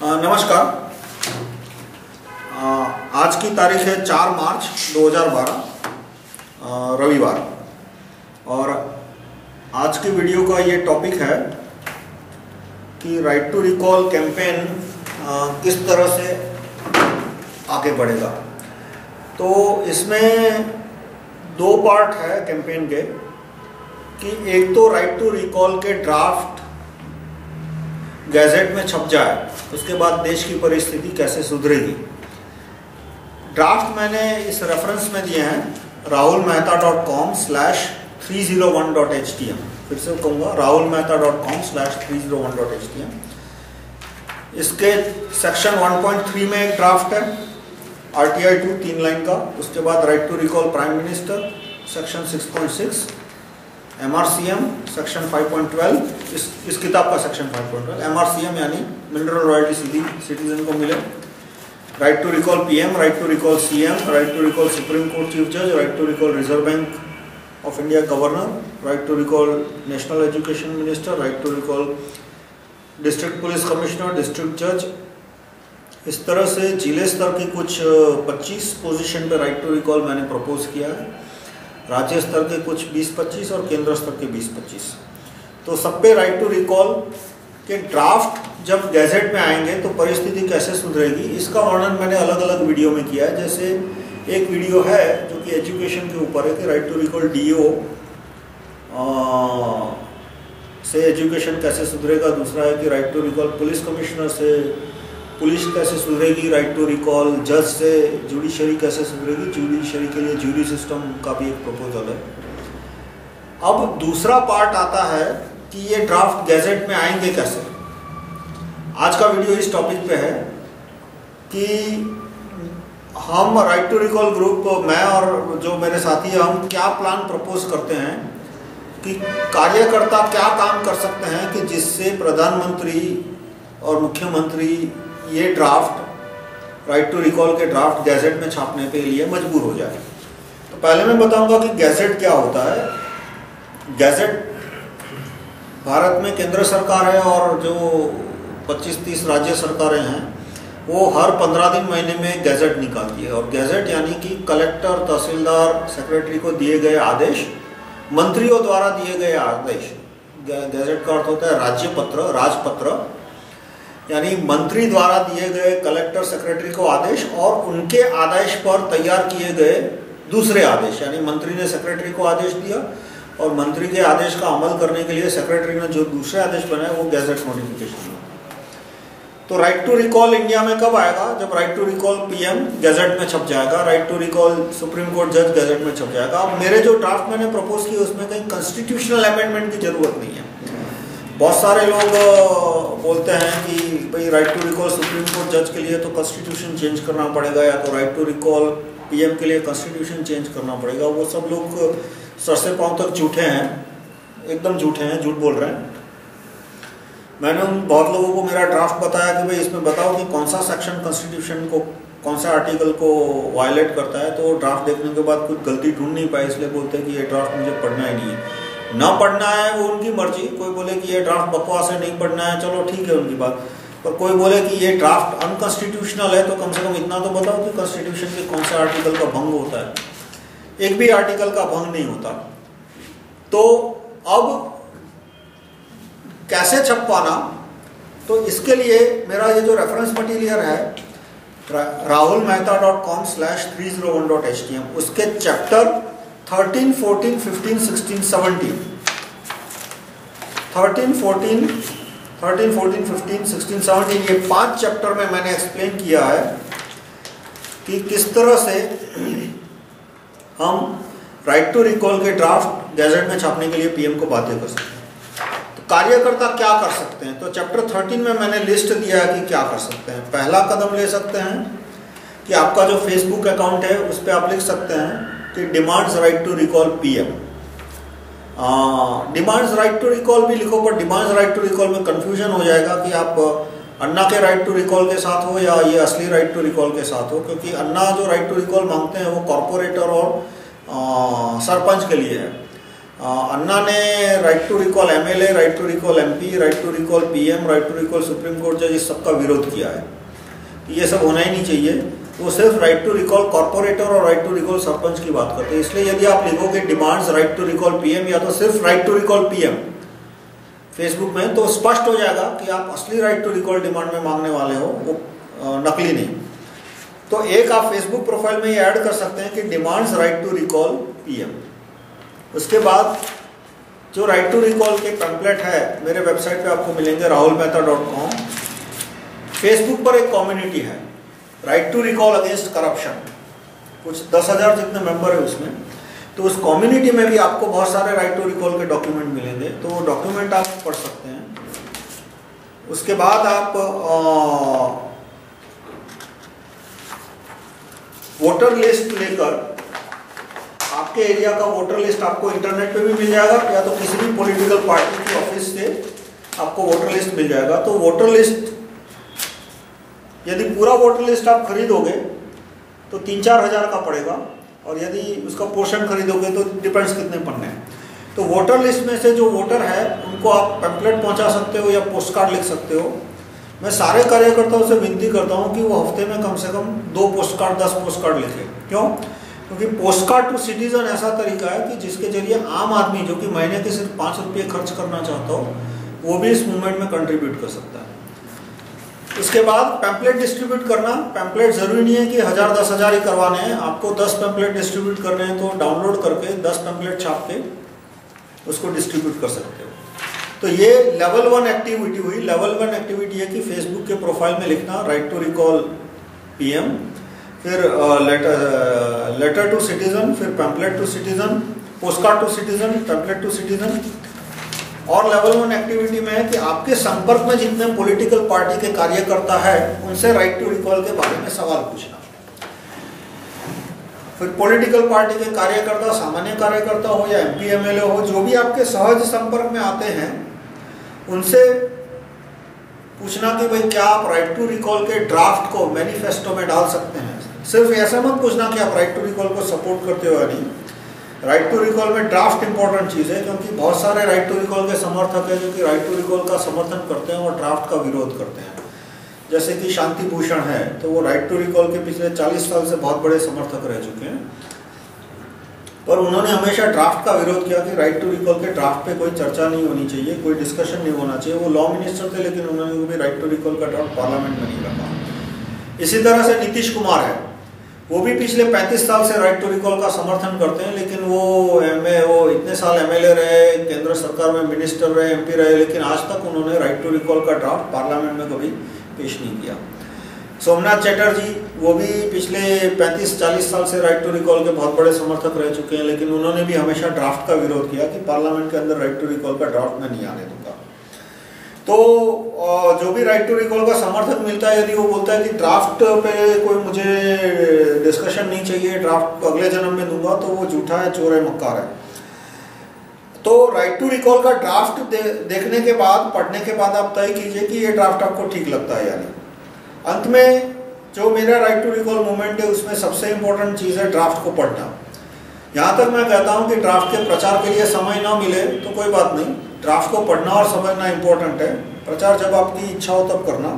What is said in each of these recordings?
नमस्कार। आज की तारीख है 4 मार्च 2012 रविवार, और आज के वीडियो का ये टॉपिक है कि राइट टू रिकॉल कैंपेन किस तरह से आगे बढ़ेगा। तो इसमें दो पार्ट है कैंपेन के, कि एक तो राइट टू रिकॉल के ड्राफ्ट गैजेट में छप जाए, उसके बाद देश की परिस्थिति कैसे सुधरेगी। ड्राफ्ट मैंने इस रेफरेंस में दिए हैं rahulmehta.com/301.htm। फिर से कहूँगा rahulmehta.com/301.htm। इसके सेक्शन 1.3 में एक ड्राफ्ट है RTI 2 3 लाइन का। उसके बाद right to recall prime minister section 6.6, MRCM section 5.12, इस किताब का सेक्शन 5.12। MRCM यानी मिनरल रॉयल्टी सीधी सिटीजन को मिले। Right to recall PM, right to recall CM, right to recall supreme court chief जज, right to recall reserve bank of India governor, right to recall national education minister, right to recall district police commissioner, district जज। इस तरह से जिले स्तर की कुछ 25 position पे राइट टू रिकॉल मैंने प्रपोज किया है। राज्य स्तर के कुछ 20-25 और केंद्र स्तर के 20-25। तो सब पे राइट टू रिकॉल के ड्राफ्ट जब गैजेट में आएंगे तो परिस्थिति कैसे सुधरेगी, इसका वर्णन मैंने अलग अलग वीडियो में किया है। जैसे एक वीडियो है जो कि एजुकेशन के ऊपर है कि राइट टू रिकॉल DO से एजुकेशन कैसे सुधरेगा। दूसरा है कि right to recall police commissioner से पुलिस कैसे सुधरेगी। राइट टू रिकॉल जज से जुडिशरी कैसे सुधरेगी। जुडिशरी के लिए जूरी सिस्टम का भी एक प्रपोजल है। अब दूसरा पार्ट आता है कि ये ड्राफ्ट गैजेट में आएंगे कैसे। आज का वीडियो इस टॉपिक पे है कि हम राइट टू रिकॉल ग्रुप, मैं और जो मेरे साथी हैं, हम क्या प्लान प्रपोज करते हैं कि कार्यकर्ता क्या काम कर सकते हैं कि जिससे प्रधानमंत्री और मुख्यमंत्री ये ड्राफ्ट राइट टू रिकॉल के ड्राफ्ट गैजेट में छापने के लिए मजबूर हो जाए। तो पहले मैं बताऊंगा कि गैजेट क्या होता है। गैजेट भारत में केंद्र सरकार है और जो 25-30 राज्य सरकारें हैं वो हर 15 दिन महीने में गैजेट निकालती है। और गैजेट यानी कि कलेक्टर, तहसीलदार, सेक्रेटरी को दिए गए आदेश, मंत्रियों द्वारा दिए गए आदेश। गैजेट का अर्थ होता है राज्यपत्र, राजपत्र, यानी मंत्री द्वारा दिए गए कलेक्टर, सेक्रेटरी को आदेश और उनके आदेश पर तैयार किए गए दूसरे आदेश। यानी मंत्री ने सेक्रेटरी को आदेश दिया और मंत्री के आदेश का अमल करने के लिए सेक्रेटरी ने जो दूसरे आदेश बनाए वो गैजेट नोटिफिकेशन। तो राइट टू रिकॉल इंडिया में कब आएगा? जब right to recall PM gazette में छप जाएगा, right to recall supreme court जज गैजेट में छप जाएगा। अब मेरे जो ड्राफ्ट मैंने प्रपोज किए उसमें कहीं कॉन्स्टिट्यूशनल अमेंडमेंट की जरूरत नहीं है। बहुत सारे लोग बोलते हैं कि भाई right to recall supreme court जज के लिए तो कॉन्स्टिट्यूशन चेंज करना पड़ेगा, या तो राइट टू रिकॉल PM के लिए कॉन्स्टिट्यूशन चेंज करना पड़ेगा। वो सब लोग सर से पांव तक झूठे हैं, एकदम झूठे हैं, झूठ बोल रहे हैं। मैंने उन बहुत लोगों को मेरा ड्राफ्ट बताया कि भाई इसमें बताओ कि कौन सा सेक्शन कॉन्स्टिट्यूशन को, कौन सा आर्टिकल को वायलेट करता है। तो ड्राफ्ट देखने के बाद कुछ गलती ढूंढ नहीं पाए, इसलिए बोलते हैं कि ये ड्राफ्ट मुझे पढ़ना ही नहीं है। ना पढ़ना है वो उनकी मर्जी। कोई बोले कि ये ड्राफ्ट बकवास है, नहीं पढ़ना है, चलो ठीक है उनकी बात। पर कोई बोले कि ये ड्राफ्ट अनकॉन्स्टिट्यूशनल है, तो कम से कम इतना तो बताओ कि कॉन्स्टिट्यूशन के कौन से आर्टिकल का भंग होता है। एक भी आर्टिकल का भंग नहीं होता। तो अब कैसे छपवाना, तो इसके लिए मेरा ये जो रेफरेंस मटेरियल है rahulmehta.com/301.htm, उसके चैप्टर 13, 14, 15, 16, 17, 13, 14, 15, 16, 17 ये 5 चैप्टर में मैंने एक्सप्लेन किया है कि किस तरह से हम राइट टू रिकॉल के ड्राफ्ट गैजेट में छापने के लिए PM को बाध्य कर सकते हैं। तो कार्यकर्ता क्या कर सकते हैं, तो चैप्टर 13 में मैंने लिस्ट दिया है कि क्या कर सकते हैं। पहला कदम ले सकते हैं कि आपका जो फेसबुक अकाउंट है उस पर आप लिख सकते हैं कि demands right to recall PM। Demands right to recall भी लिखो, पर डिमांड्स राइट टू रिकॉल में कंफ्यूजन हो जाएगा कि आप अन्ना के राइट टू रिकॉल के साथ हो या ये असली राइट टू रिकॉल के साथ हो। क्योंकि अन्ना जो राइट टू रिकॉल मांगते हैं वो कॉर्पोरेटर और सरपंच के लिए है। अन्ना ने right to recall MLA, right to recall MP, right to recall PM, right to recall supreme court जज, इस सबका विरोध किया है। ये सब होना ही नहीं चाहिए। वो सिर्फ राइट टू रिकॉल कॉर्पोरेटर और राइट टू रिकॉल सरपंच की बात करते हैं। इसलिए यदि आप लिखोगे demands right to recall PM या तो सिर्फ right to recall PM Facebook में, तो स्पष्ट हो जाएगा कि आप असली राइट टू रिकॉल डिमांड में मांगने वाले हो, वो नकली नहीं। तो एक आप फेसबुक प्रोफाइल में ये ऐड कर सकते हैं कि demands right to recall PM. उसके बाद जो राइट टू रिकॉल के टेम्पलेट है मेरे वेबसाइट पे आपको मिलेंगे rahulmehta.com। फेसबुक पर एक कम्युनिटी है right to recall against corruption, कुछ 10,000 जितने मेंबर है उसमें। तो उस कम्युनिटी में भी आपको बहुत सारे राइट टू रिकॉल के डॉक्यूमेंट मिलेंगे, तो वो डॉक्यूमेंट आप पढ़ सकते हैं। उसके बाद आप वोटर लिस्ट लेकर, आपके एरिया का वोटर लिस्ट आपको इंटरनेट पे भी मिल जाएगा या तो किसी भी पॉलिटिकल पार्टी के ऑफिस से आपको वोटर लिस्ट मिल जाएगा। तो वोटर लिस्ट, यदि पूरा वोटर लिस्ट आप खरीदोगे तो 3-4 हज़ार का पड़ेगा, और यदि उसका पोर्शन खरीदोगे तो डिपेंड्स कितने पन्ने हैं। तो वोटर लिस्ट में से जो वोटर है उनको आप पैम्पलेट पहुंचा सकते हो या पोस्ट कार्ड लिख सकते हो। मैं सारे कार्यकर्ताओं से विनती करता हूं कि वो हफ्ते में कम से कम 2 पोस्ट कार्ड 10 पोस्ट कार्ड लिखें। क्यों? क्योंकि पोस्ट कार्ड टू सिटीजन ऐसा तरीका है कि जिसके जरिए आम आदमी जो कि महीने के सिर्फ 5 रुपये खर्च करना चाहता हो वो भी इस मूवमेंट में कंट्रीब्यूट कर सकता है। उसके बाद पैम्पलेट डिस्ट्रीब्यूट करना। पैम्पलेट जरूरी नहीं है कि 1000-10,000 ही करवाने हैं, आपको 10 पैम्पलेट डिस्ट्रीब्यूट करने हैं तो डाउनलोड करके 10 पैम्पलेट छाप के उसको डिस्ट्रीब्यूट कर सकते हो। तो ये लेवल 1 एक्टिविटी हुई। लेवल 1 एक्टिविटी है कि फेसबुक के प्रोफाइल में लिखना राइट टू रिकॉल पीएम, फिर लेटर टू सिटीजन, फिर pamphlet to citizen, postcard to citizen, pamphlet to citizen. और लेवल 1 एक्टिविटी में है कि आपके संपर्क में जितने पॉलिटिकल पार्टी के कार्यकर्ता है उनसे राइट टू रिकॉल के बारे में सवाल पूछना। फिर पॉलिटिकल पार्टी के कार्यकर्ता, सामान्य कार्यकर्ता हो या एमपी एमएलए हो, जो भी आपके सहज संपर्क में आते हैं उनसे पूछना कि भाई क्या आप राइट टू रिकॉल के ड्राफ्ट को मैनिफेस्टो में डाल सकते हैं। सिर्फ ऐसा मत पूछना कि आप राइट टू रिकॉल को सपोर्ट करते हो या नहीं। राइट टू रिकॉल में ड्राफ्ट इंपॉर्टेंट चीज है, क्योंकि बहुत सारे राइट टू रिकॉल के समर्थक हैं जो कि राइट टू रिकॉल का समर्थन करते हैं और ड्राफ्ट का विरोध करते हैं। जैसे कि शांति भूषण है, तो वो राइट टू रिकॉल के पिछले 40 साल से बहुत बड़े समर्थक रह चुके हैं, पर उन्होंने हमेशा ड्राफ्ट का विरोध किया कि राइट टू रिकॉल के ड्राफ्ट पे कोई चर्चा नहीं होनी चाहिए, कोई डिस्कशन नहीं होना चाहिए। वो लॉ मिनिस्टर थे, लेकिन उन्होंने भी राइट टू रिकॉल का ड्राफ्ट पार्लियामेंट में नहीं रखा। इसी तरह से नीतीश कुमार है, वो भी पिछले 35 साल से राइट टू रिकॉल का समर्थन करते हैं, लेकिन वो इतने साल एमएलए रहे, केंद्र सरकार में मिनिस्टर रहे, एमपी रहे, लेकिन आज तक उन्होंने राइट टू रिकॉल का ड्राफ्ट पार्लियामेंट में कभी पेश नहीं किया। सोमनाथ चटर्जी, वो भी पिछले 35-40 साल से राइट टू रिकॉल के बहुत बड़े समर्थक रह चुके हैं, लेकिन उन्होंने भी हमेशा ड्राफ्ट का विरोध किया कि पार्लियामेंट के अंदर राइट टू रिकॉल का ड्राफ्ट में नहीं आने दूंगा। तो जो भी राइट टू रिकॉल का समर्थक मिलता है, यदि वो बोलता है कि ड्राफ्ट पे कोई मुझे डिस्कशन नहीं चाहिए, ड्राफ्ट अगले जन्म में दूंगा, तो वो झूठा है, चोर है, मक्कार है। तो राइट टू रिकॉल का ड्राफ्ट देखने के बाद, पढ़ने के बाद आप तय कीजिए कि ये ड्राफ्ट आपको ठीक लगता है या नहीं। अंत में जो मेरा राइट टू रिकॉल मूवमेंट है उसमें सबसे इंपॉर्टेंट चीज़ है ड्राफ्ट को पढ़ना। यहाँ तक मैं कहता हूँ कि ड्राफ्ट के प्रचार के लिए समय ना मिले तो कोई बात नहीं, ड्राफ्ट को पढ़ना और समझना इंपॉर्टेंट है। प्रचार जब आपकी इच्छा हो तब करना।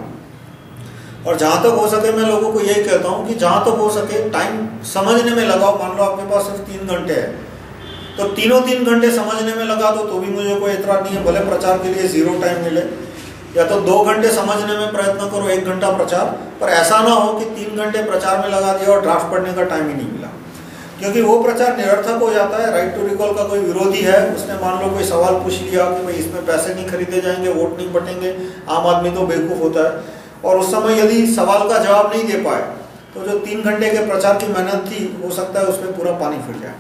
और जहाँ तक हो सके मैं लोगों को यही कहता हूँ कि जहाँ तक हो सके टाइम समझने में लगाओ। मान लो आपके पास सिर्फ 3 घंटे है, तो 3 घंटे समझने में लगा दो तो भी मुझे कोई एतराज नहीं है, भले प्रचार के लिए 0 टाइम मिले। या तो 2 घंटे समझने में प्रयत्न करो, 1 घंटा प्रचार। पर ऐसा ना हो कि 3 घंटे प्रचार में लगा दिया और ड्राफ्ट पढ़ने का टाइम ही नहीं मिला, क्योंकि वो प्रचार निरर्थक हो जाता है। राइट टू रिकॉल का कोई विरोधी है, उसने मान लो कोई सवाल पूछ लिया कि भाई इसमें पैसे नहीं खरीदे जाएंगे, वोट नहीं बटेंगे, आम आदमी तो बेवकूफ़ होता है, और उस समय यदि सवाल का जवाब नहीं दे पाए तो जो 3 घंटे के प्रचार की मेहनत थी हो सकता है उसमें पूरा पानी फिर जाए।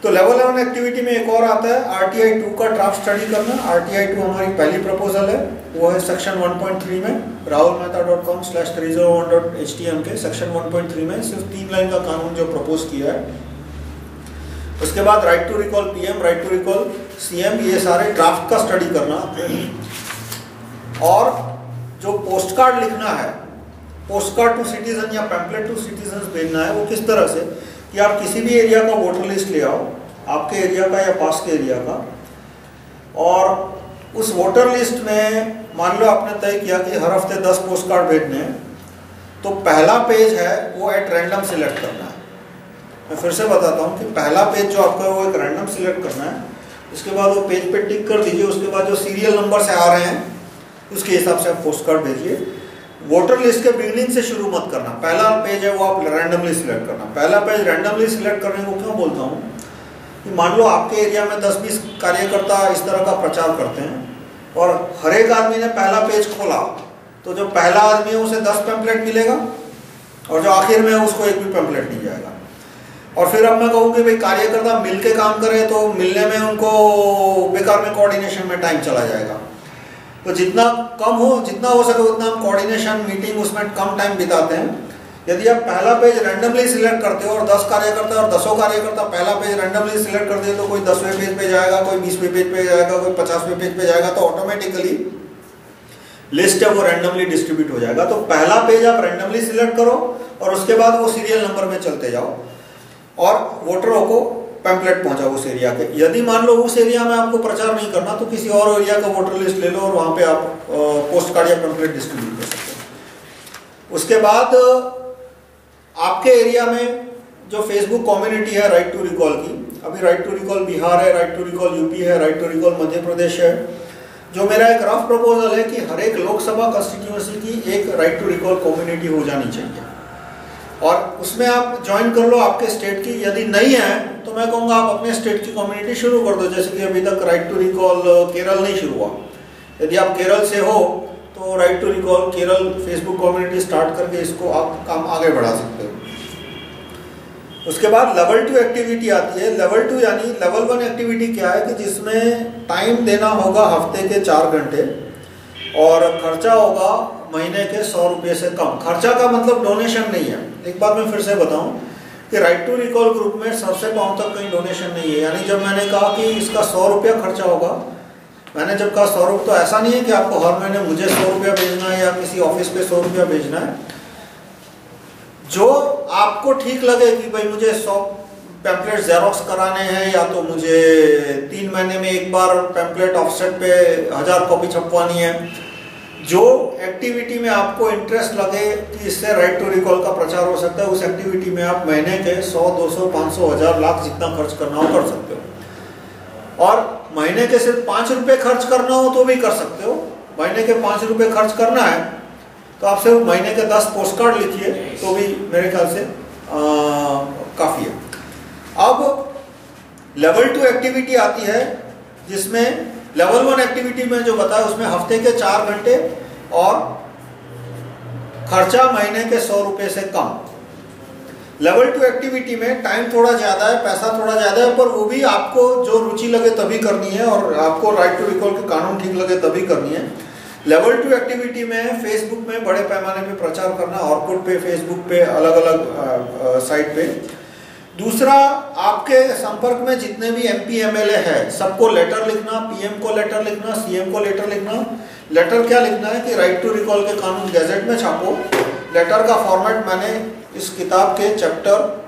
तो लेवल 1 एक्टिविटी में एक और आता है RTI 2 का ड्राफ्ट स्टडी करना। RTI 2 हमारी पहली प्रपोजल है, वो है सेक्शन 1.3 में rahulmehta.com/301.htm के सेक्शन 1.3 में सिर्फ 3 लाइन का कानून जो प्रपोज किया है। उसके बाद right to recall PM, right to recall CM, ये सारे ड्राफ्ट का स्टडी करना। और जो पोस्ट कार्ड लिखना है, पोस्ट कार्ड टू सिटीजन या पैम्पलेट टू सिटीजन भेजना है, वो किस तरह से कि आप किसी भी एरिया का वोटर लिस्ट ले आओ आपके एरिया का या पास के एरिया का, और उस वोटर लिस्ट में मान लो आपने तय किया कि हर हफ्ते 10 पोस्ट कार्ड भेजने हैं, तो पहला पेज है वो एट रैंडम सिलेक्ट करना है। मैं फिर से बताता हूँ कि पहला पेज जो आपका वो एक रैंडम सिलेक्ट करना है, उसके बाद वो पेज पे टिक कर दीजिए, उसके बाद जो सीरियल नंबर से आ रहे हैं उसके हिसाब से आप पोस्ट कार्ड भेजिए। वोटर लिस्ट के बिगिनिंग से शुरू मत करना, पहला पेज है वो आप रैंडमली सिलेक्ट करना। पहला पेज रैंडमली सिलेक्ट करने को क्यों बोलता हूँ कि मान लो आपके एरिया में 10-20 कार्यकर्ता इस तरह का प्रचार करते हैं और हर एक आदमी ने पहला पेज खोला, तो जो पहला आदमी है उसे 10 पैम्पलेट मिलेगा और जो आखिर में है उसको एक भी पैम्पलेट नहीं जाएगा। और फिर अब मैं कहूँ कि भाई कार्यकर्ता मिलके काम करें तो मिलने में उनको बेकार में कोऑर्डिनेशन में टाइम चला जाएगा। तो जितना हो सके उतना हम कोऑर्डिनेशन मीटिंग उसमें कम टाइम बिताते हैं। यदि आप पहला पेज रैंडमली सिलेक्ट करते हो और 10 कार्यकर्ता और 10 कार्यकर्ता पहला पेज रैंडमली सिलेक्ट कर दिए, तो कोई 10वें पेज पे जाएगा, कोई 20वें पेज पे जाएगा, कोई 50वें पेज पे जाएगा, तो ऑटोमेटिकली लिस्ट है वो रैंडमली डिस्ट्रीब्यूट हो जाएगा। तो पहला पेज आप रैंडमली सिलेक्ट करो और उसके बाद वो सीरियल नंबर में चलते जाओ और वोटरों को पैम्पलेट पहुंचाओ उस एरिया के। यदि मान लो उस एरिया में आपको प्रचार नहीं करना तो किसी और एरिया का वोटर लिस्ट ले लो और वहां पे आप पोस्ट कार्ड या पैम्पलेट डिस्ट्रीब्यूट कर सकते हो। उसके बाद आपके एरिया में जो फेसबुक कम्युनिटी है राइट टू रिकॉल की, अभी राइट टू रिकॉल बिहार है, राइट टू रिकॉल यूपी है, right to recall Madhya Pradesh है। जो मेरा एक रफ प्रपोजल है कि हर एक लोकसभा कंस्टिट्यूएंसी की एक राइट टू रिकॉल कम्युनिटी हो जानी चाहिए और उसमें आप ज्वाइन कर लो आपके स्टेट की। यदि नहीं है तो मैं कहूँगा आप अपने स्टेट की कम्युनिटी शुरू कर दो, जैसे कि अभी तक राइट टू रिकॉल केरल नहीं शुरू हुआ। यदि आप केरल से हो तो right to recall Kerala Facebook community start करके इसको आप काम आगे बढ़ा सकते हो। उसके बाद लेवल 2 एक्टिविटी आती है। लेवल 2 यानी लेवल 1 एक्टिविटी क्या है कि जिसमें टाइम देना होगा हफ्ते के 4 घंटे और खर्चा होगा महीने के 100 रुपये से कम। खर्चा का मतलब डोनेशन नहीं है। एक बात मैं फिर से बताऊं कि राइट टू रिकॉल ग्रुप में सर से पांव तक कहीं डोनेशन नहीं है। यानी जब मैंने कहा कि इसका 100 रुपया खर्चा होगा, मैंने जब कहा 100 रुपये, तो ऐसा नहीं है कि आपको हर महीने मुझे 100 रुपया भेजना है या किसी ऑफिस पे 100 रुपया भेजना है। जो आपको ठीक लगे कि भाई मुझे 100 पैम्पलेट जेरोक्स कराने हैं या तो मुझे 3 महीने में एक बार पैम्पलेट ऑफसेट पे 1000 कॉपी छपवानी है, जो एक्टिविटी में आपको इंटरेस्ट लगे कि इससे राइट टू रिकॉल का प्रचार हो सकता है, उस एक्टिविटी में आप महीने के 100, 200, 500, 1000, लाख जितना खर्च करना हो कर सकते हो। और महीने के सिर्फ 5 रुपए खर्च करना हो तो भी कर सकते हो। महीने के 5 रुपए खर्च करना है तो आप सिर्फ महीने के 10 पोस्ट कार्ड लिखिए तो भी मेरे ख्याल से काफी है। अब लेवल 2 एक्टिविटी आती है जिसमें लेवल 1 एक्टिविटी में जो बताया उसमें हफ्ते के 4 घंटे और खर्चा महीने के 100 रुपए से कम। लेवल 2 एक्टिविटी में टाइम थोड़ा ज्यादा है, पैसा थोड़ा ज्यादा है, पर वो भी आपको जो रुचि लगे तभी करनी है और आपको राइट टू रिकॉल के कानून ठीक लगे तभी करनी है। लेवल 2 एक्टिविटी में फेसबुक में बड़े पैमाने पे प्रचार करना, ऑर्कुट पे, फेसबुक पे, अलग अलग साइट पे। दूसरा, आपके संपर्क में जितने भी MP MLA है सबको लेटर लिखना, PM को लेटर लिखना, CM को लेटर लिखना। लेटर क्या लिखना है कि राइट टू रिकॉल के कानून गैजेट में छापो। लेटर का फॉर्मेट मैंने इस किताब के चैप्टर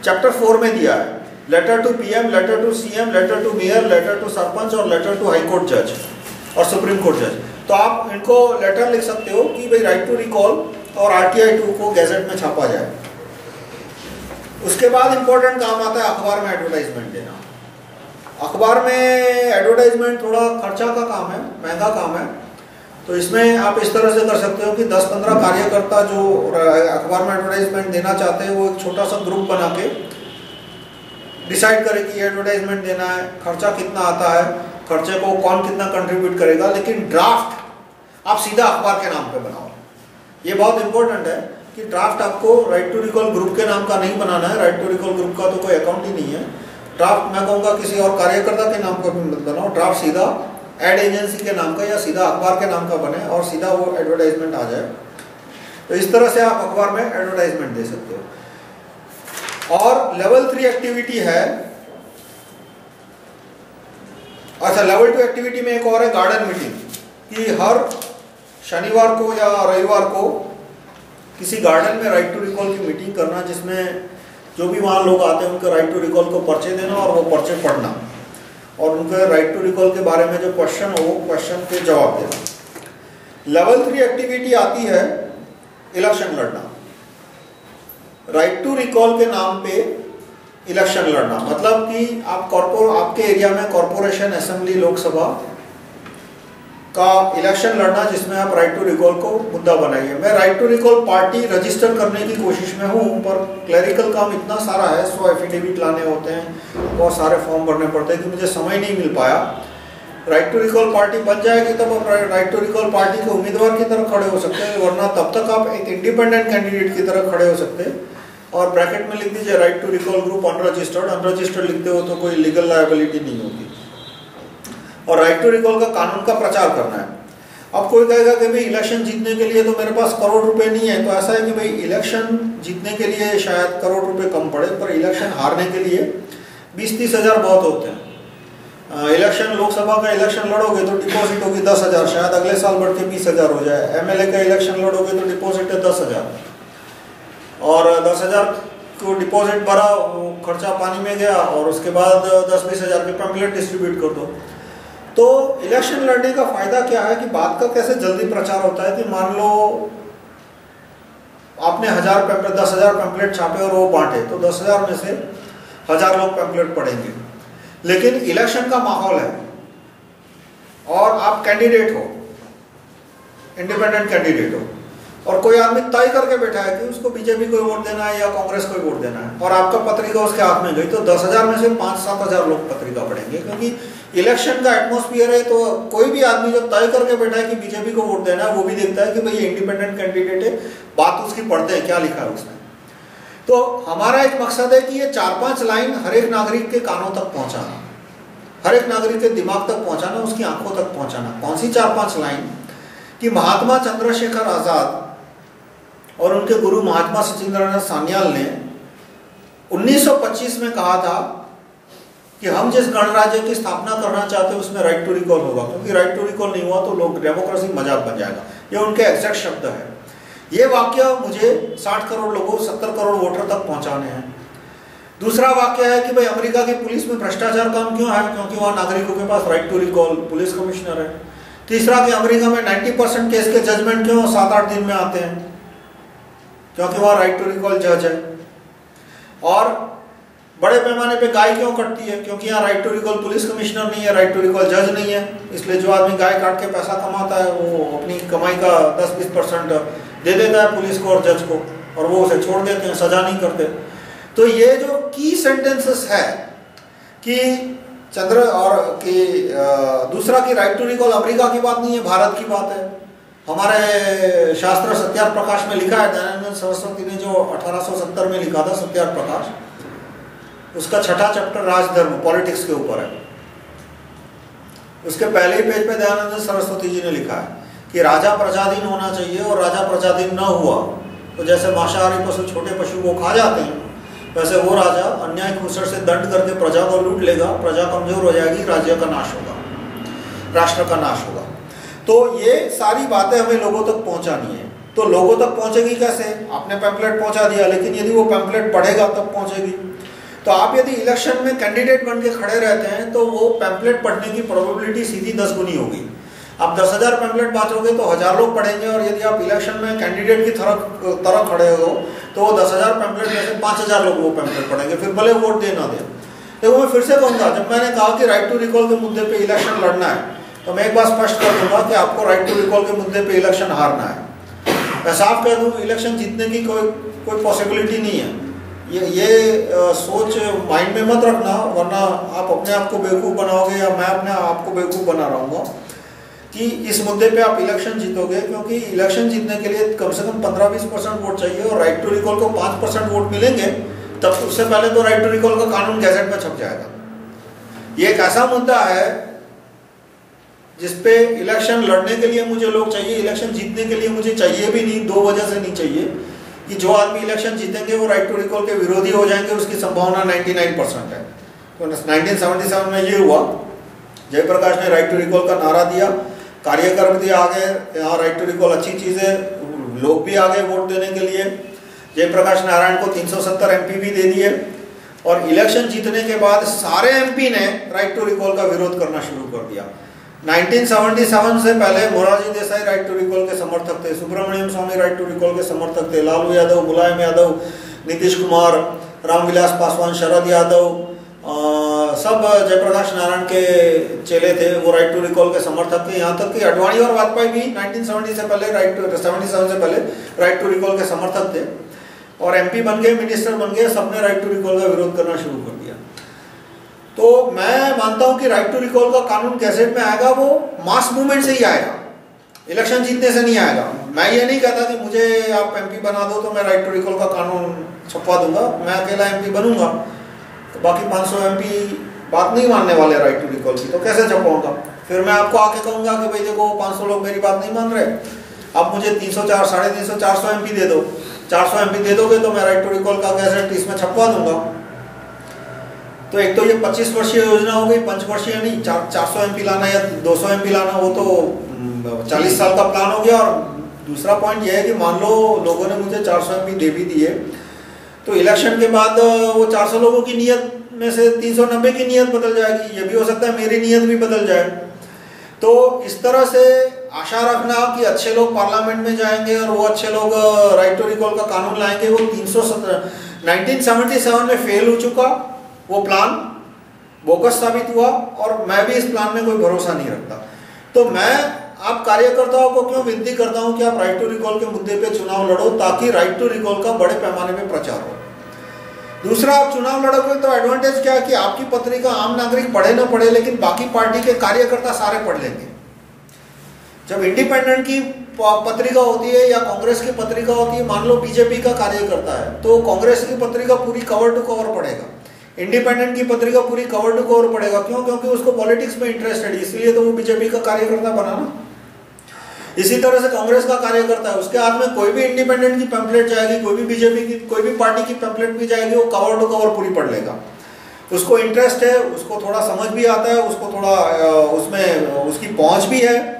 4 में दिया है। Letter to PM, letter to CM, letter to mayor, letter to sarpanch और लेटर टू हाई कोर्ट जज और सुप्रीम कोर्ट जज। तो आप इनको लेटर लिख सकते हो कि भाई राइट टू रिकॉल और RTI 2 को गैजेट में छापा जाए। उसके बाद इंपॉर्टेंट काम आता है अखबार में एडवर्टाइजमेंट देना। अखबार में एडवर्टाइजमेंट थोड़ा खर्चा का काम है, महंगा काम है। तो इसमें आप इस तरह से कर सकते हो कि 10-15 कार्यकर्ता जो अखबार में एडवर्टाइजमेंट देना चाहते हैं वो एक छोटा सा ग्रुप बना के डिसाइड करें कि एडवर्टाइजमेंट देना है, खर्चा कितना आता है, खर्चे को कौन कितना कंट्रीब्यूट करेगा। लेकिन ड्राफ्ट आप सीधा अखबार के नाम पे बनाओ। ये बहुत इंपॉर्टेंट है कि ड्राफ्ट आपको राइट टू रिकॉल ग्रुप के नाम का नहीं बनाना है। राइट टू रिकॉल ग्रुप का तो कोई अकाउंट ही नहीं है। ड्राफ्ट मैं कहूँगा किसी और कार्यकर्ता के नाम का भी मत बनाओ। ड्राफ्ट सीधा एड एजेंसी के नाम का या सीधा अखबार के नाम का बने और सीधा वो एडवर्टाइजमेंट आ जाए। तो इस तरह से आप अखबार में एडवर्टाइजमेंट दे सकते हो। और लेवल 3 एक्टिविटी है, अच्छा लेवल 2 एक्टिविटी में एक और है गार्डन मीटिंग, कि हर शनिवार को या रविवार को किसी गार्डन में राइट टू रिकॉल की मीटिंग करना, जिसमें जो भी वहाँ लोग आते हैं उनके राइट टू रिकॉल को पर्चे देना और वो पर्चे पढ़ना और उनके राइट टू रिकॉल के बारे में जो क्वेश्चन हो वो क्वेश्चन के जवाब देना। लेवल 3 एक्टिविटी आती है इलेक्शन लड़ना। राइट टू रिकॉल के नाम पे इलेक्शन लड़ना मतलब कि आपके एरिया में कॉरपोरेशन, असेंबली, लोकसभा का इलेक्शन लड़ना, जिसमें आप राइट टू रिकॉल को मुद्दा बनाइए। मैं right to recall party register करने की कोशिश में हूँ, पर क्लरिकल काम इतना सारा है, 100 एफिडेविट लाने होते हैं, बहुत सारे फॉर्म भरने पड़ते हैं कि मुझे समय नहीं मिल पाया। राइट टू रिकॉल पार्टी बन जाएगी तब आप राइट टू रिकॉल पार्टी के उम्मीदवार की तरह खड़े हो सकते हैं, वरना तब तक आप एक इंडिपेंडेंट कैंडिडेट की तरह खड़े हो सकते हैं। और ब्रैकेट में लिख दीजिए right to recall group unregistered. Unregistered लिखते हो तो कोई लीगल लायबिलिटी नहीं होगी। और राइट टू रिकॉल का कानून का प्रचार करना है। अब कोई कहेगा कि भाई इलेक्शन जीतने के लिए तो मेरे पास करोड़ रुपए नहीं है, तो ऐसा है कि भाई इलेक्शन जीतने के लिए शायद करोड़ रुपए कम पड़े, पर इलेक्शन हारने के लिए 20-30 हज़ार बहुत होते हैं। इलेक्शन, लोकसभा का इलेक्शन लड़ोगे तो डिपॉजिट होगी 10,000, शायद अगले साल बढ़ के 20,000 हो जाए। एमएलए का इलेक्शन लड़ोगे तो डिपॉजिट है 10,000, और 10,000 को डिपॉजिट भरा, खर्चा पानी में गया, और उसके बाद 10-20 हज़ार के पैम्पलेट डिस्ट्रीब्यूट कर दो। तो इलेक्शन लड़ने का फायदा क्या है कि बात का कैसे जल्दी प्रचार होता है कि मान लो आपने 10,000 पैम्पलेट छापे और वो बांटे, तो 10,000 में से 1,000 लोग पैम्पलेट पढ़ेंगे। लेकिन इलेक्शन का माहौल है और आप कैंडिडेट हो, इंडिपेंडेंट कैंडिडेट हो, और कोई आदमी तय करके बैठा है कि उसको बीजेपी को वोट देना है या कांग्रेस को वोट देना है, और आपका पत्रिका उसके हाथ में गई, तो 10,000 में से 5-7 हज़ार लोग पत्रिका पढ़ेंगे। क्योंकि इलेक्शन का एटमॉस्फेयर है, तो कोई भी आदमी जब तय करके बैठा है कि बीजेपी को वोट देना है, वो भी देखता है कि भाई ये इंडिपेंडेंट कैंडिडेट है, बात उसकी पढ़ते हैं क्या लिखा है उसने। तो हमारा एक मकसद है कि ये 4-5 लाइन हर एक नागरिक के कानों तक पहुंचाना, हर एक नागरिक के दिमाग तक पहुंचाना, उसकी आंखों तक पहुंचाना। कौन सी 4-5 लाइन? कि महात्मा चंद्रशेखर आजाद और उनके गुरु महात्मा सचिंद्रनाथ सान्याल ने 1925 में कहा था कि हम जिस गणराज्य की स्थापना करना चाहते हैं उसमें राइट टू रिकॉल होगा, क्योंकि राइट टू रिकॉल नहीं हुआ तो लोग डेमोक्रेसी मजाक बन जाएगा। ये उनके एग्जैक्ट शब्द है। ये वाक्य मुझे 60 करोड़ लोगों, 70 करोड़ वोटर तक पहुंचाने हैं। दूसरा वाक्य है कि भाई अमेरिका की पुलिस में भ्रष्टाचार कम क्यों है? क्योंकि वहां नागरिकों के पास right to recall police commissioner है। तीसरा कि अमेरिका में 90% केस के जजमेंट क्यों 7-8 दिन में आते हैं? क्योंकि वहां राइट टू रिकॉल जज है। और बड़े पैमाने पे गाय क्यों कटती है? क्योंकि यहाँ right to recall police commissioner नहीं है, राइट टू रिकॉल जज नहीं है। इसलिए जो आदमी गाय काट के पैसा कमाता है वो अपनी कमाई का 10-20% दे देता है पुलिस को और जज को, और वो उसे छोड़ देते हैं, सजा नहीं करते। तो ये जो की सेंटेंसेस है कि दूसरा कि राइट टू रिकॉल अमेरिका की बात नहीं है, भारत की बात है। हमारे शास्त्र सत्यार्थ प्रकाश में लिखा है, दयानंद सरस्वती ने जो 1870 में लिखा था सत्यार्थ प्रकाश, उसका 6ठा चैप्टर राजधर्म पॉलिटिक्स के ऊपर है। उसके पहले ही पेज पे दयानंद सरस्वती जी ने लिखा है कि राजा प्रजाधीन होना चाहिए, और राजा प्रजाधीन न हुआ तो जैसे मांसाहारी पशु छोटे पशु को खा जाते हैं, वैसे वो राजा अन्याय कुशल से दंड करके प्रजा को लूट लेगा, प्रजा कमजोर हो जाएगी, राज्य का नाश होगा, राष्ट्र का नाश होगा। तो ये सारी बातें हमें लोगों तक पहुंचानी है। तो लोगों तक पहुंचेगी कैसे? आपने पैम्पलेट पहुंचा दिया, लेकिन यदि वो पैम्पलेट पढ़ेगा तब पहुंचेगी। तो आप यदि इलेक्शन में कैंडिडेट बन के खड़े रहते हैं तो वो पैम्पलेट पढ़ने की प्रोबेबिलिटी सीधी 10 गुनी होगी। आप 10,000 पैम्पलेट बांटोगे तो 1,000 लोग पढ़ेंगे, और यदि आप इलेक्शन में कैंडिडेट की तरह खड़े हो तो वो 10,000 पैम्पलेट में से 5,000 लोग वो पैम्पलेट पढ़ेंगे, फिर भले वोट दे ना दे। देखो मैं फिर से कहूँगा, जब मैंने कहा कि राइट टू रिकॉल के मुद्दे पे इलेक्शन लड़ना है, तो मैं एक बात स्पष्ट कर दूंगा कि आपको राइट टू रिकॉल के मुद्दे पे इलेक्शन हारना है। मैं साफ कह दूँ, इलेक्शन जीतने की कोई पॉसिबिलिटी नहीं है। ये सोच माइंड में मत रखना, वरना आप अपने आप को बेवकूफ़ बनाओगे या मैं अपने आप को बेवकूफ़ बना रहूँगा कि इस मुद्दे पे आप इलेक्शन जीतोगे। क्योंकि इलेक्शन जीतने के लिए कम से कम 15-20% वोट चाहिए, और राइट टू रिकॉल को 5% वोट मिलेंगे, तब उससे पहले तो राइट टू रिकॉल का कानून गैजेट में छप जाएगा। ये एक ऐसा मुद्दा है जिसपे इलेक्शन लड़ने के लिए मुझे लोग चाहिए, इलेक्शन जीतने के लिए मुझे चाहिए भी नहीं। 2 वजह से नहीं चाहिए कि जो आदमी इलेक्शन जीतेंगे वो राइट टू रिकॉल के विरोधी हो जाएंगे, उसकी संभावना 99% है। तो 1977 में ये हुआ, जयप्रकाश ने राइट टू रिकॉल का नारा दिया, कार्यकर्ता आ गए, यहाँ राइट टू रिकॉल अच्छी चीज़ है, लोग भी आ गए वोट देने के लिए। जयप्रकाश नारायण को 370 एमपी भी दे दिए और इलेक्शन जीतने के बाद सारे एमपी ने राइट टू रिकॉल का विरोध करना शुरू कर दिया। 1977 से पहले Morarji Desai right to recall के समर्थक थे, Subramanian Swamy right to recall के समर्थक थे, लालू यादव, मुलायम यादव, नीतीश कुमार, रामविलास पासवान, शरद यादव, सब जयप्रकाश नारायण के चेले थे, वो राइट टू रिकॉल के समर्थक थे। यहाँ तक कि अडवाणी और वाजपेयी भी 1970 से पहले 77 से पहले राइट टू रिकॉल के समर्थक थे और एमपी बन गए, मिनिस्टर बन गए, सबने राइट टू रिकॉल का विरोध करना शुरू कर दिया। तो मैं मानता हूं कि राइट टू रिकॉल का कानून गैजेट में आएगा वो मास मूवमेंट से ही आएगा, इलेक्शन जीतने से नहीं आएगा। मैं ये नहीं कहता कि मुझे आप एमपी बना दो तो मैं राइट टू रिकॉल का कानून छपवा दूंगा, मैं अकेला एमपी बनूंगा तो बाकी 500 एमपी बात नहीं मानने वाले राइट टू रिकॉल की, तो कैसे छपवाऊंगा? फिर मैं आपको आके कहूंगा कि भाई देखो 500 लोग मेरी बात नहीं मान रहे, आप मुझे 304, 350, 400 एमपी दे दो, 400 एमपी दे दोगे तो मैं राइट टू रिकॉल का गैजेट इसमें छपवा दूंगा। तो एक तो ये 25 वर्षीय योजना हो गई, 5 वर्षीय नहीं, 400 एमपी लाना या 200 एमपी लाना, वो तो 40 साल का प्लान हो गया। और दूसरा पॉइंट ये है कि मान लो लोगों ने मुझे 400 एमपी दे भी दिए तो इलेक्शन के बाद वो 400 लोगों की नीयत में से 390 की नीयत बदल जाएगी, ये भी हो सकता है मेरी नीयत भी बदल जाए। तो इस तरह से आशा रखना कि अच्छे लोग पार्लियामेंट में जाएंगे और वो अच्छे लोग राइट टू रिकॉल का कानून लाएंगे, वो 1977 में फेल हो चुका, वो प्लान बोगस साबित हुआ और मैं भी इस प्लान में कोई भरोसा नहीं रखता। तो मैं आप कार्यकर्ताओं को क्यों विनती करता हूं कि आप राइट टू रिकॉल के मुद्दे पे चुनाव लड़ो ताकि राइट टू रिकॉल का बड़े पैमाने पे प्रचार हो। दूसरा, आप चुनाव लड़ोगे तो एडवांटेज क्या है कि आपकी पत्रिका आम नागरिक पढ़े ना पढ़े लेकिन बाकी पार्टी के कार्यकर्ता सारे पढ़ लेंगे। जब इंडिपेंडेंट की पत्रिका होती है या कांग्रेस की पत्रिका होती है, मान लो बीजेपी का कार्यकर्ता है तो कांग्रेस की पत्रिका पूरी कवर टू कवर पढ़ेगा, इंडिपेंडेंट की पत्रिका पूरी कवर टू कवर पढ़ेगा। क्यों? क्योंकि उसको पॉलिटिक्स में इंटरेस्ट है, इसलिए तो वो बीजेपी का कार्यकर्ता बना ना। इसी तरह से कांग्रेस का कार्यकर्ता है, उसके हाथ में कोई भी इंडिपेंडेंट की पैम्पलेट जाएगी, कोई भी बीजेपी की, कोई भी पार्टी की पैम्पलेट भी जाएगी, वो कवर टू कवर पूरी पढ़ लेगा। उसको इंटरेस्ट है, उसको थोड़ा समझ भी आता है, उसको थोड़ा उसमें उसकी पहुंच भी है।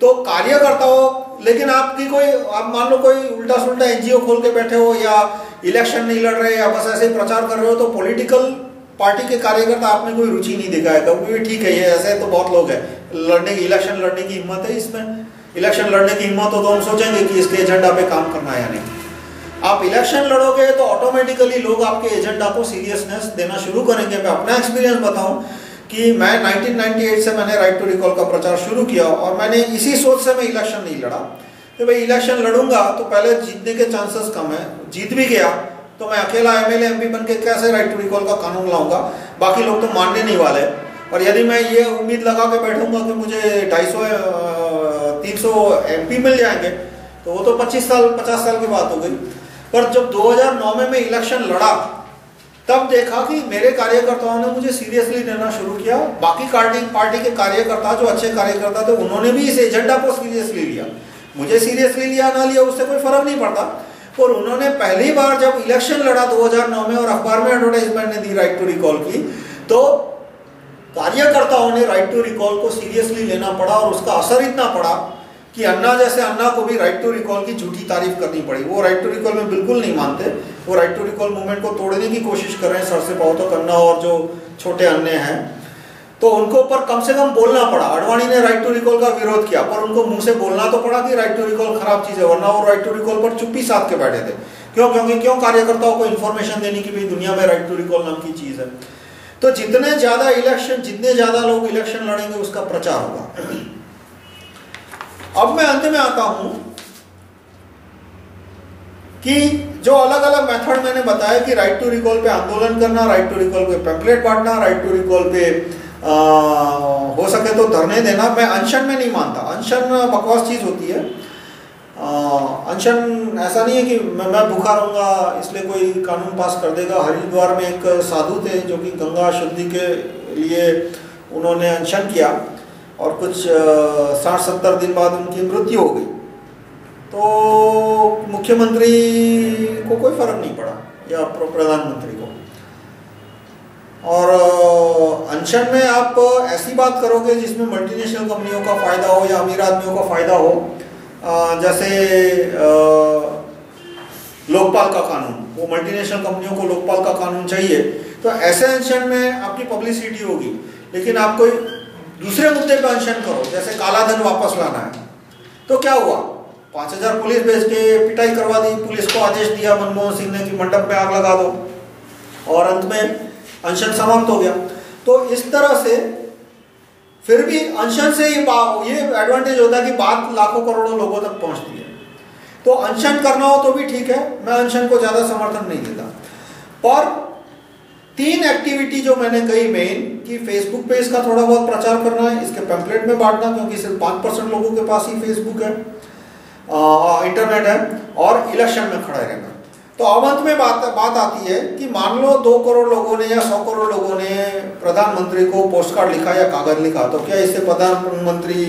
तो कार्यकर्ताओं, लेकिन आपकी कोई, आप मान लो कोई उल्टा सुल्टा एनजीओ खोल के बैठे हो या इलेक्शन नहीं लड़ रहे या बस ऐसे ही प्रचार कर रहे हो, तो पॉलिटिकल पार्टी के कार्यकर्ता आप में कोई रुचि नहीं दिखाएगा क्योंकि ठीक है, ये ऐसे तो बहुत लोग हैं, लड़ने की, इलेक्शन लड़ने की हिम्मत है इसमें, इलेक्शन लड़ने की हिम्मत हो तो हम सोचेंगे कि इसके एजेंडा पे काम करना है या नहीं। आप इलेक्शन लड़ोगे तो ऑटोमेटिकली लोग आपके एजेंडा को सीरियसनेस देना शुरू करेंगे। मैं अपना एक्सपीरियंस बताऊं कि मैं 1998 से मैंने राइट टू रिकॉल का प्रचार शुरू किया और मैंने इसी सोच से मैं इलेक्शन नहीं लड़ा कि भाई इलेक्शन लड़ूंगा तो पहले जीतने के चांसेस कम है, जीत भी गया तो मैं अकेला एमएलए एमपी बन के कैसे राइट टू रिकॉल का कानून लाऊंगा, बाकी लोग तो मानने नहीं वाले। और यदि मैं ये उम्मीद लगा के बैठूंगा कि मुझे 250-300 एमपी मिल जाएंगे तो वो तो 50 साल की बात हो गई। पर जब 2009 में मैं इलेक्शन लड़ा तब देखा कि मेरे कार्यकर्ताओं ने मुझे सीरियसली लेना शुरू किया, बाकी पार्टी के कार्यकर्ता जो अच्छे कार्यकर्ता थे उन्होंने भी इस एजेंडा को सीरियसली लिया। मुझे सीरियसली लिया ना लिया उससे कोई फर्क नहीं पड़ता, और उन्होंने पहली बार जब इलेक्शन लड़ा 2009 में और अखबार में एडवर्टाइजमेंट ने दी राइट टू रिकॉल की, तो कार्यकर्ताओं ने राइट टू रिकॉल को सीरियसली लेना पड़ा और उसका असर इतना पड़ा कि अन्ना जैसे अन्ना को भी राइट टू रिकॉल की झूठी तारीफ करनी पड़ी। वो राइट टू रिकॉल में बिल्कुल नहीं मानते, वो राइट टू रिकॉल मूवमेंट को तोड़ने की कोशिश कर रहे हैं, सर से पाओ तो अन्ना और जो छोटे अन्य हैं, तो उनको ऊपर कम से कम बोलना पड़ा। अडवाणी ने राइट टू रिकॉल का विरोध किया पर उनको मुंह से बोलना तो पड़ा कि राइट टू रिकॉल खराब चीज है, वरना वो राइट टू रिकॉल पर चुप्पी साध के बैठे थे। क्यों कार्यकर्ताओं को इन्फॉर्मेशन देने की भी दुनिया में राइट टू रिकॉल नाम की चीज है। तो जितने ज्यादा लोग इलेक्शन लड़ेंगे उसका प्रचार होगा। अब मैं अंत में आता हूं कि जो अलग अलग मेथड मैंने बताया कि राइट टू रिकॉल पे आंदोलन करना, राइट टू रिकॉल पे पैम्पलेट बांटना, राइट टू रिकॉल पे हो सके तो धरने देना। मैं अनशन में नहीं मानता, अनशन बकवास चीज होती है। अनशन ऐसा नहीं है कि मैं भूखा रहूंगा इसलिए कोई कानून पास कर देगा। हरिद्वार में एक साधु थे जो कि गंगा शुद्धि के लिए उन्होंने अनशन किया और कुछ 60-70 दिन बाद उनकी मृत्यु हो गई, तो मुख्यमंत्री को कोई फर्क नहीं पड़ा या प्रधानमंत्री को। और अनशन में आप ऐसी बात करोगे जिसमें मल्टीनेशनल कंपनियों का फायदा हो या अमीर आदमियों का फायदा हो, जैसे लोकपाल का कानून, वो मल्टीनेशनल कंपनियों को लोकपाल का कानून चाहिए, तो ऐसे अनशन में आपकी पब्लिसिटी होगी। लेकिन आप कोई दूसरे मुद्दे पर अनशन करो, जैसे काला धन वापस लाना है, तो क्या हुआ, 5000 पुलिस भेज के पिटाई करवा दी, पुलिस को आदेश दिया मनमोहन सिंह ने कि मंडप में आग लगा दो, और अंत में अनशन समाप्त हो गया। तो इस तरह से फिर भी अनशन से ये एडवांटेज होता है कि बात लाखों करोड़ों लोगों तक पहुंचती है। तो अनशन करना हो तो भी ठीक है, मैं अनशन को ज्यादा समर्थन नहीं देता। पर 3 एक्टिविटी जो मैंने कही मेन, कि फेसबुक पे इसका थोड़ा बहुत प्रचार करना है, इसके पैम्पलेट में बांटना, क्योंकि सिर्फ 5% लोगों के पास ही फेसबुक है, इंटरनेट है, और इलेक्शन में खड़े रहना। तो अब अंत में बात आती है कि मान लो 2 करोड़ लोगों ने या 100 करोड़ लोगों ने प्रधानमंत्री को पोस्ट कार्ड लिखा या कागज लिखा, तो क्या इससे प्रधानमंत्री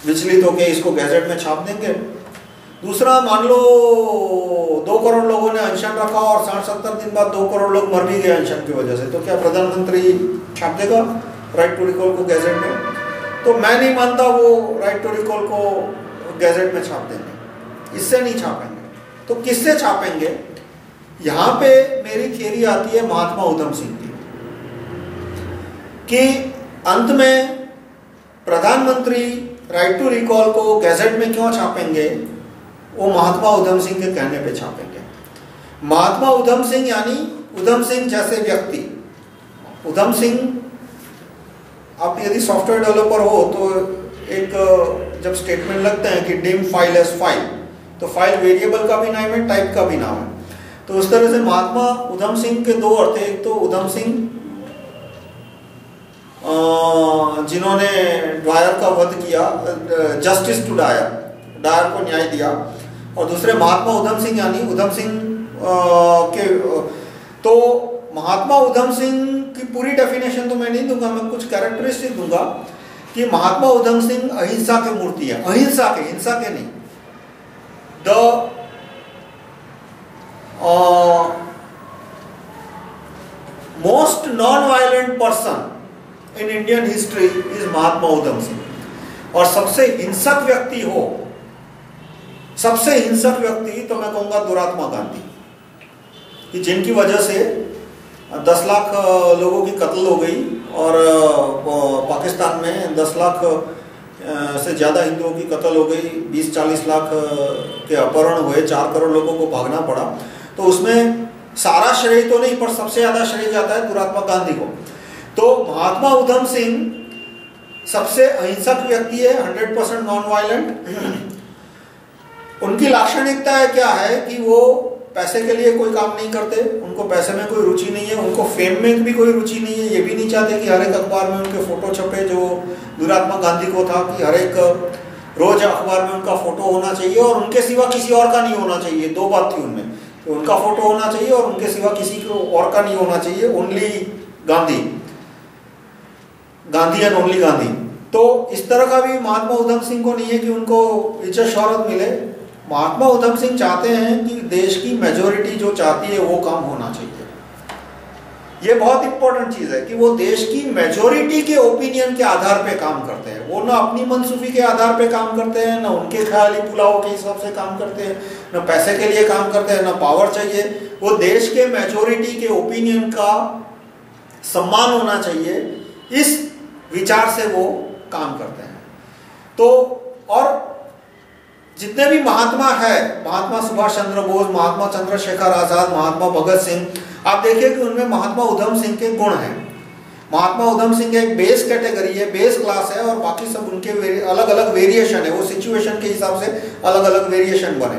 विचलित होकर इसको गैजेट में छाप देंगे? दूसरा, मान लो 2 करोड़ लोगों ने अनशन रखा और 60-70 दिन बाद 2 करोड़ लोग मर भी गए अनशन की वजह से, तो क्या प्रधानमंत्री छाप देगा राइट टू रिकॉल को गैजेट में? तो मैं नहीं मानता वो राइट टू रिकॉल को गैजेट में छाप देंगे, इससे नहीं छापेंगे। तो किससे छापेंगे? यहां पे मेरी थियरी आती है महात्मा उधम सिंह की, कि अंत में प्रधानमंत्री राइट टू रिकॉल को गैजेट में क्यों छापेंगे, वो महात्मा उधम सिंह के कहने पे छापेंगे। महात्मा उधम सिंह यानी उधम सिंह जैसे व्यक्ति। उधम सिंह, आप यदि सॉफ्टवेयर डेवलपर हो तो एक जब स्टेटमेंट लगते हैं कि डिम फाइल एज फाइल, तो फाइल वेरिएबल का भी नाम है, टाइप का भी नाम है। तो उस तरह से महात्मा उधम सिंह के 2 अर्थ हैं। एक तो उधम सिंह जिन्होंने ड्वायर का वध किया, जस्टिस टू डायर, डायर को न्याय दिया, और दूसरे महात्मा उधम सिंह यानी उधम सिंह के। तो महात्मा उधम सिंह की पूरी डेफिनेशन तो मैं नहीं दूंगा, मैं कुछ कैरेक्टरिस्टिक दूंगा कि महात्मा उधम सिंह अहिंसा की मूर्ति है, अहिंसा के, हिंसा के नहीं। The most non violent person in Indian history is Mahatma Udham Singh. और सबसे हिंसक व्यक्ति हो, सबसे हिंसक व्यक्ति तो मैं कहूंगा दुरात्मा गांधी, कि जिनकी वजह से 10 लाख लोगों की कत्ल हो गई, और पाकिस्तान में 10 लाख से ज़्यादा हिंदुओं की कत्ल हो गई, 20-40 लाख के अपहरण हुए, 4 करोड़ लोगों को भागना पड़ा। तो उसमें सारा श्रेय तो नहीं, पर सबसे ज़्यादा श्रेय जाता है दुरात्मा गांधी को। तो महात्मा उधम सिंह सबसे अहिंसक व्यक्ति है, 100% नॉन वायलेंट। उनकी लाक्षणिकता है क्या है कि वो पैसे के लिए कोई काम नहीं करते, उनको पैसे में कोई रुचि नहीं है, उनको फेम में भी कोई रुचि नहीं है। ये भी नहीं चाहते कि हर एक अखबार में उनके फोटो छपे, जो दुरात्मा गांधी को था कि हर एक रोज अखबार में उनका फोटो होना चाहिए और उनके सिवा किसी और का नहीं होना चाहिए। 2 बात थी उनमें, तो उनका फोटो होना चाहिए और उनके सिवा किसी को और का नहीं होना चाहिए, only Gandhi, Gandhi and only Gandhi. तो इस तरह का भी महात्मा उधम सिंह को नहीं है कि उनको इज्जत शोहरत मिले। महात्मा उधम सिंह चाहते हैं कि देश की मेजोरिटी जो चाहती है वो काम होना चाहिए। ये बहुत इंपॉर्टेंट चीज है कि वो देश की मेजोरिटी के ओपिनियन के आधार पे काम करते हैं। वो ना अपनी मनसूफी के आधार पे काम करते हैं, ना उनके ख्याली पुलाव के हिसाब से काम करते हैं, ना पैसे के लिए काम करते हैं, ना पावर चाहिए। वो देश के मेजोरिटी के ओपिनियन का सम्मान होना चाहिए, इस विचार से वो काम करते हैं। तो और जितने भी महात्मा है, महात्मा सुभाष चंद्र बोस, महात्मा चंद्रशेखर आजाद, महात्मा भगत सिंह, आप देखिए कि उनमें महात्मा उधम सिंह के गुण हैं। महात्मा उधम सिंह एक बेस कैटेगरी है, बेस क्लास है, और बाकी सब उनके अलग अलग वेरिएशन है। वो सिचुएशन के हिसाब से अलग अलग वेरिएशन बने।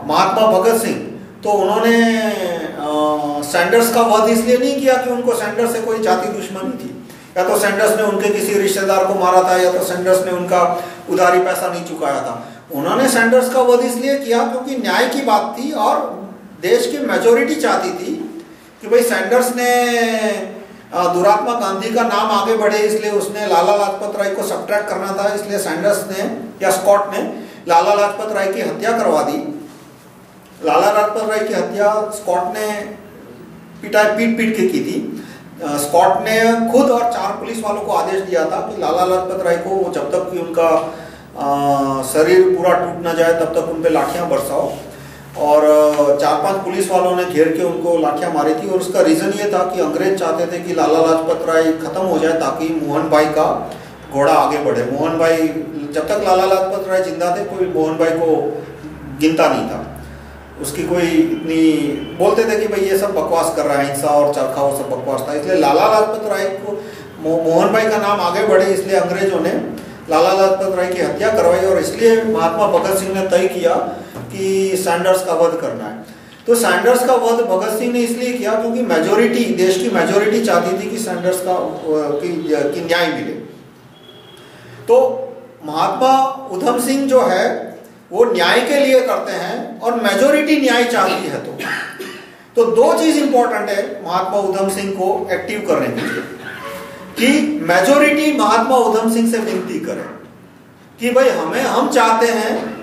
महात्मा भगत सिंह तो उन्होंने सैंडर्स का वध इसलिए नहीं किया कि उनको सैंडर्स से कोई जाति दुश्मनी थी, या तो सैंडर्स ने उनके किसी रिश्तेदार को मारा था, या तो सैंडर्स ने उनका उधारी पैसा नहीं चुकाया था। उन्होंने सैंडर्स का वध इसलिए किया क्योंकि न्याय की बात थी और देश की मेजोरिटी चाहती थी कि भाई सैंडर्स ने दुरात्मा गांधी का नाम आगे बढ़े, इसलिए उसने लाला लाजपत राय को सब्ट्रैक्ट करना था। इसलिए सैंडर्स ने या स्कॉट ने लाला लाजपत राय की हत्या करवा दी। लाला लाजपत राय की हत्या स्कॉट ने पीट के की थी। स्कॉट ने खुद और 4 पुलिस वालों को आदेश दिया था कि लाला लाजपत राय को वो जब तक कि उनका शरीर पूरा टूट ना जाए तब तक उन पे लाठियां बरसाओ। और 4-5 पुलिस वालों ने घेर के उनको लाठियां मारी थी। और उसका रीज़न ये था कि अंग्रेज चाहते थे कि लाला लाजपत राय खत्म हो जाए ताकि मोहन भाई का घोड़ा आगे बढ़े। मोहन भाई जब तक लाला लाजपत राय जिंदा थे कोई मोहन भाई को गिनता नहीं था, उसकी कोई इतनी बोलते थे कि भाई ये सब बकवास कर रहा है, हिंसा और चरखा और सब बकवास था। इसलिए लाला लाजपत राय को मोहन भाई का नाम आगे बढ़े, इसलिए अंग्रेजों ने लाला लाजपत राय की हत्या करवाई। और इसलिए महात्मा भगत सिंह ने तय किया कि सैंडर्स का वध करना है। तो सैंडर्स का वध भगत सिंह ने इसलिए किया क्योंकि मेजोरिटी, देश की मेजोरिटी चाहती थी कि सैंडर्स का की न्याय मिले। तो महात्मा उधम सिंह जो है वो न्याय के लिए करते हैं और मेजोरिटी न्याय चाहती है। तो 2 चीज इंपॉर्टेंट है महात्मा उधम सिंह को एक्टिव करने के लिए कि मेजोरिटी महात्मा उधम सिंह से विनती करे कि भाई हम चाहते हैं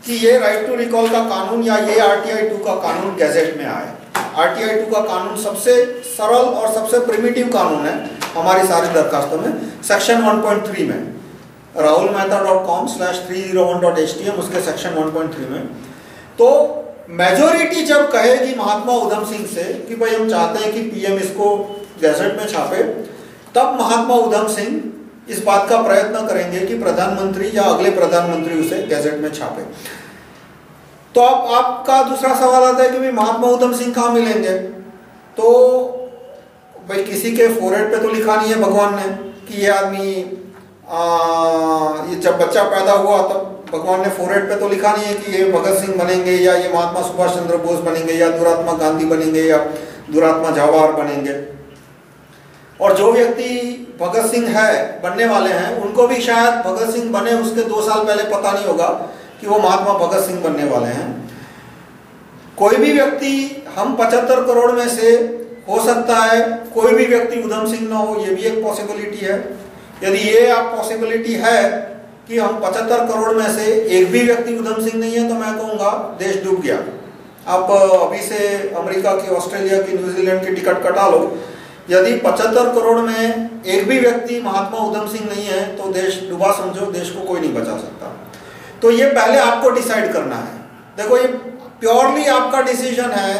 कि ये राइट टू रिकॉल का कानून या ये आरटीआई 2 का कानून गैजेट में आए। आरटीआई 2 का कानून सबसे सरल और सबसे प्रिमिटिव कानून है हमारी सारी दरखास्तों में। सेक्शन 1.3 में rahulmehta.com/301.htm उसके सेक्शन 1.3 में। तो मेजोरिटी जब कहेगी महात्मा उधम सिंह से कि भाई हम चाहते हैं कि पीएम इसको गैजेट में छापे, तब महात्मा उधम सिंह इस बात का प्रयत्न करेंगे कि प्रधानमंत्री या अगले प्रधानमंत्री उसे गैजेट में छापे। तो अब आपका दूसरा सवाल आता है कि भाई महात्मा उधम सिंह कहाँ मिलेंगे? तो भाई किसी के फोरहेड पे तो लिखा नहीं है भगवान ने कि ये आदमी ये जब बच्चा पैदा हुआ तब भगवान ने फोरहेड पे तो लिखा नहीं है कि ये भगत सिंह बनेंगे या ये महात्मा सुभाष चंद्र बोस बनेंगे या दुरात्मा गांधी बनेंगे या दुरात्मा जवाहर बनेंगे। और जो व्यक्ति भगत सिंह है बनने वाले हैं उनको भी शायद भगत सिंह बने उसके 2 साल पहले पता नहीं होगा कि वो महात्मा भगत सिंह बनने वाले हैं। कोई भी व्यक्ति, हम 75 करोड़ में से हो सकता है कोई भी व्यक्ति उधम सिंह ना हो, ये भी एक पॉसिबिलिटी है। यदि ये आप पॉसिबिलिटी है कि हम 75 करोड़ में से एक भी व्यक्ति उधम सिंह नहीं है तो मैं कहूँगा देश डूब गया। आप अभी से अमेरिका की, ऑस्ट्रेलिया की, न्यूजीलैंड की टिकट कटा लो, यदि 75 करोड़ में एक भी व्यक्ति महात्मा उधम सिंह नहीं है तो देश डूबा समझो, देश को कोई नहीं बचा सकता। तो ये पहले आपको डिसाइड करना है। देखो ये प्योरली आपका डिसीजन है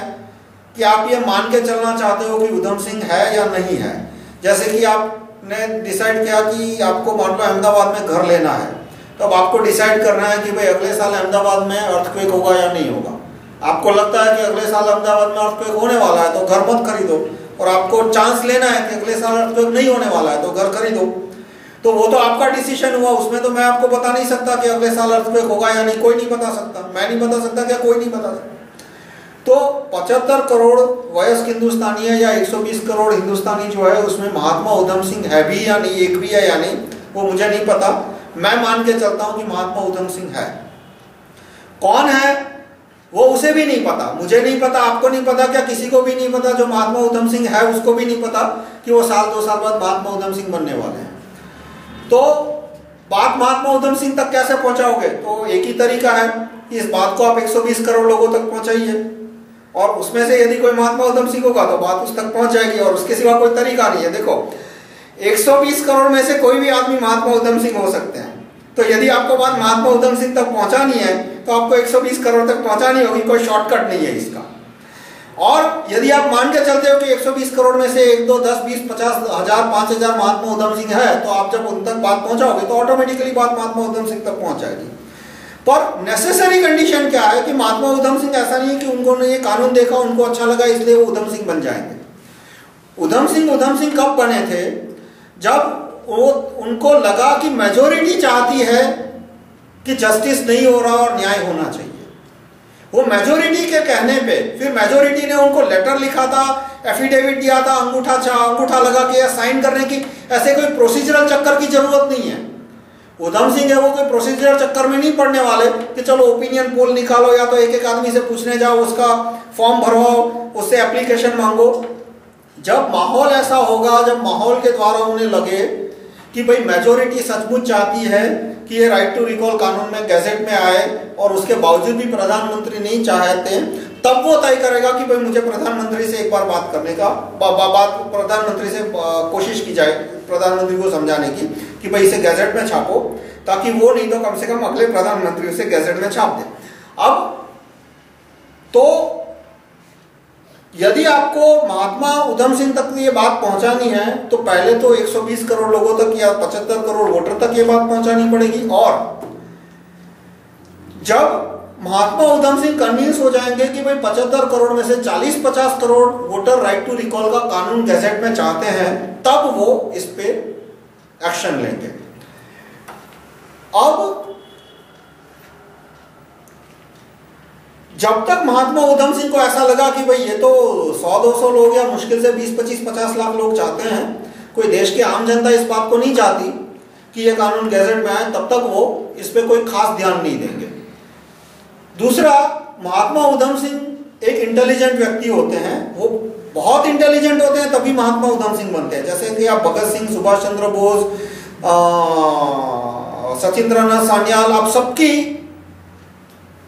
कि आप ये मान के चलना चाहते हो कि उधम सिंह है या नहीं है। जैसे कि आपने डिसाइड किया कि आपको मान लो अहमदाबाद में घर लेना है, तो अब आपको डिसाइड करना है कि भाई अगले साल अहमदाबाद में अर्थक्वेक होगा या नहीं होगा। आपको लगता है कि अगले साल अहमदाबाद में अर्थक्वेक होने वाला है तो घर मत खरीदो, और आपको चांस लेना है कि अगले साल अर्थक्वेक नहीं होने वाला है तो घर खरीदो। तो वो तो आपका डिसीजन हुआ, उसमें तो मैं आपको बता नहीं सकता कि अगले साल अर्थक्वेक होगा या नहीं, कोई नहीं बता सकता, मैं नहीं बता सकता, क्या कोई नहीं बता सकता। तो 75 करोड़ वयस्क हिंदुस्तानी है या 120 करोड़ हिंदुस्तानी जो है उसमें महात्मा उधम सिंह है भी या नहीं, एक भी है या नहीं, वो मुझे नहीं पता। मैं मान के चलता हूं कि महात्मा उधम सिंह है। कौन है वो उसे भी नहीं पता, मुझे नहीं पता, आपको नहीं पता, क्या किसी को भी नहीं पता। जो महात्मा उधम सिंह है उसको भी नहीं पता कि वो 1-2 साल बाद महात्मा उधम सिंह बनने वाले हैं। तो बात महात्मा उधम सिंह तक कैसे पहुंचाओगे? तो एक ही तरीका है कि इस बात को आप 120 करोड़ लोगों तक पहुंचाइए, और उसमें से यदि कोई महात्मा उधम सिंह होगा तो बात उस तक पहुंच जाएगी, और उसके सिवा कोई तरीका नहीं है। देखो 120 करोड़ में से कोई भी आदमी महात्मा उधम सिंह हो सकते हैं। तो यदि आपको बात महात्मा उधम सिंह तक पहुंचानी है तो आपको 120 करोड़ तक पहुंचानी होगी, कोई शॉर्टकट नहीं है इसका। और यदि आप मान के चलते हो कि 120 करोड़ में से 1, 2, 10, 20, 50 हजार, 5000 महात्मा उधम सिंह है, तो आप जब उन तक बात पहुंचाओगे तो ऑटोमेटिकली बात महात्मा उधम सिंह तक पहुंच जाएगी। पर नेसेसरी कंडीशन क्या है कि महात्मा उधम सिंह, ऐसा नहीं है कि उन्होंने ये कानून देखा, उनको अच्छा लगा इसलिए वो उधम सिंह बन जाएंगे। उधम सिंह कब बने थे? जब वो उनको लगा कि मेजोरिटी चाहती है कि जस्टिस नहीं हो रहा और न्याय होना चाहिए। वो मेजोरिटी के कहने पे फिर मेजोरिटी ने उनको लेटर लिखा था, एफिडेविट दिया था, अंगूठा लगा के साइन करने की। ऐसे कोई प्रोसीजरल चक्कर की जरूरत नहीं है। उधम सिंह है वो कोई प्रोसीजरल चक्कर में नहीं पड़ने वाले कि चलो ओपिनियन पोल निकालो या तो एक आदमी से पूछने जाओ, उसका फॉर्म भरवाओ, उससे एप्लीकेशन मांगो। जब माहौल ऐसा होगा, जब माहौल के द्वारा उन्हें लगे कि भाई मेजोरिटी सचमुच चाहती है कि ये राइट टू रिकॉल कानून में गैजेट में आए और उसके बावजूद भी प्रधानमंत्री नहीं चाहते, तब वो तय करेगा कि भाई मुझे प्रधानमंत्री से एक बार बात करने का बात प्रधानमंत्री से कोशिश की जाए, प्रधानमंत्री को समझाने की कि भाई इसे गैजेट में छापो, ताकि वो नहीं तो कम से कम अगले प्रधानमंत्री उसे गैजेट में छाप दे। अब तो यदि आपको महात्मा उधम सिंह तक ये बात पहुंचानी है तो पहले तो 120 करोड़ लोगों तक या 75 करोड़ वोटर तक ये बात पहुंचानी पड़ेगी, और जब महात्मा उधम सिंह कन्विंस हो जाएंगे कि भाई 75 करोड़ में से 40-50 crore voter right to recall का कानून गैजेट में चाहते हैं, तब वो इस पे एक्शन लेंगे। अब जब तक महात्मा उधम सिंह को ऐसा लगा कि भाई ये तो 100-200 लोग या मुश्किल से 20-25-50 लाख लोग चाहते हैं, कोई देश की आम जनता इस बात को नहीं चाहती कि ये कानून गैजेट में आए, तब तक वो इस पे कोई खास ध्यान नहीं देंगे। दूसरा, महात्मा उधम सिंह एक इंटेलिजेंट व्यक्ति होते हैं, वो बहुत इंटेलिजेंट होते हैं तभी महात्मा उधम सिंह बनते हैं। जैसे कि आप भगत सिंह, सुभाष चंद्र बोस, सचिंद्रनाथ सान्याल, आप सबकी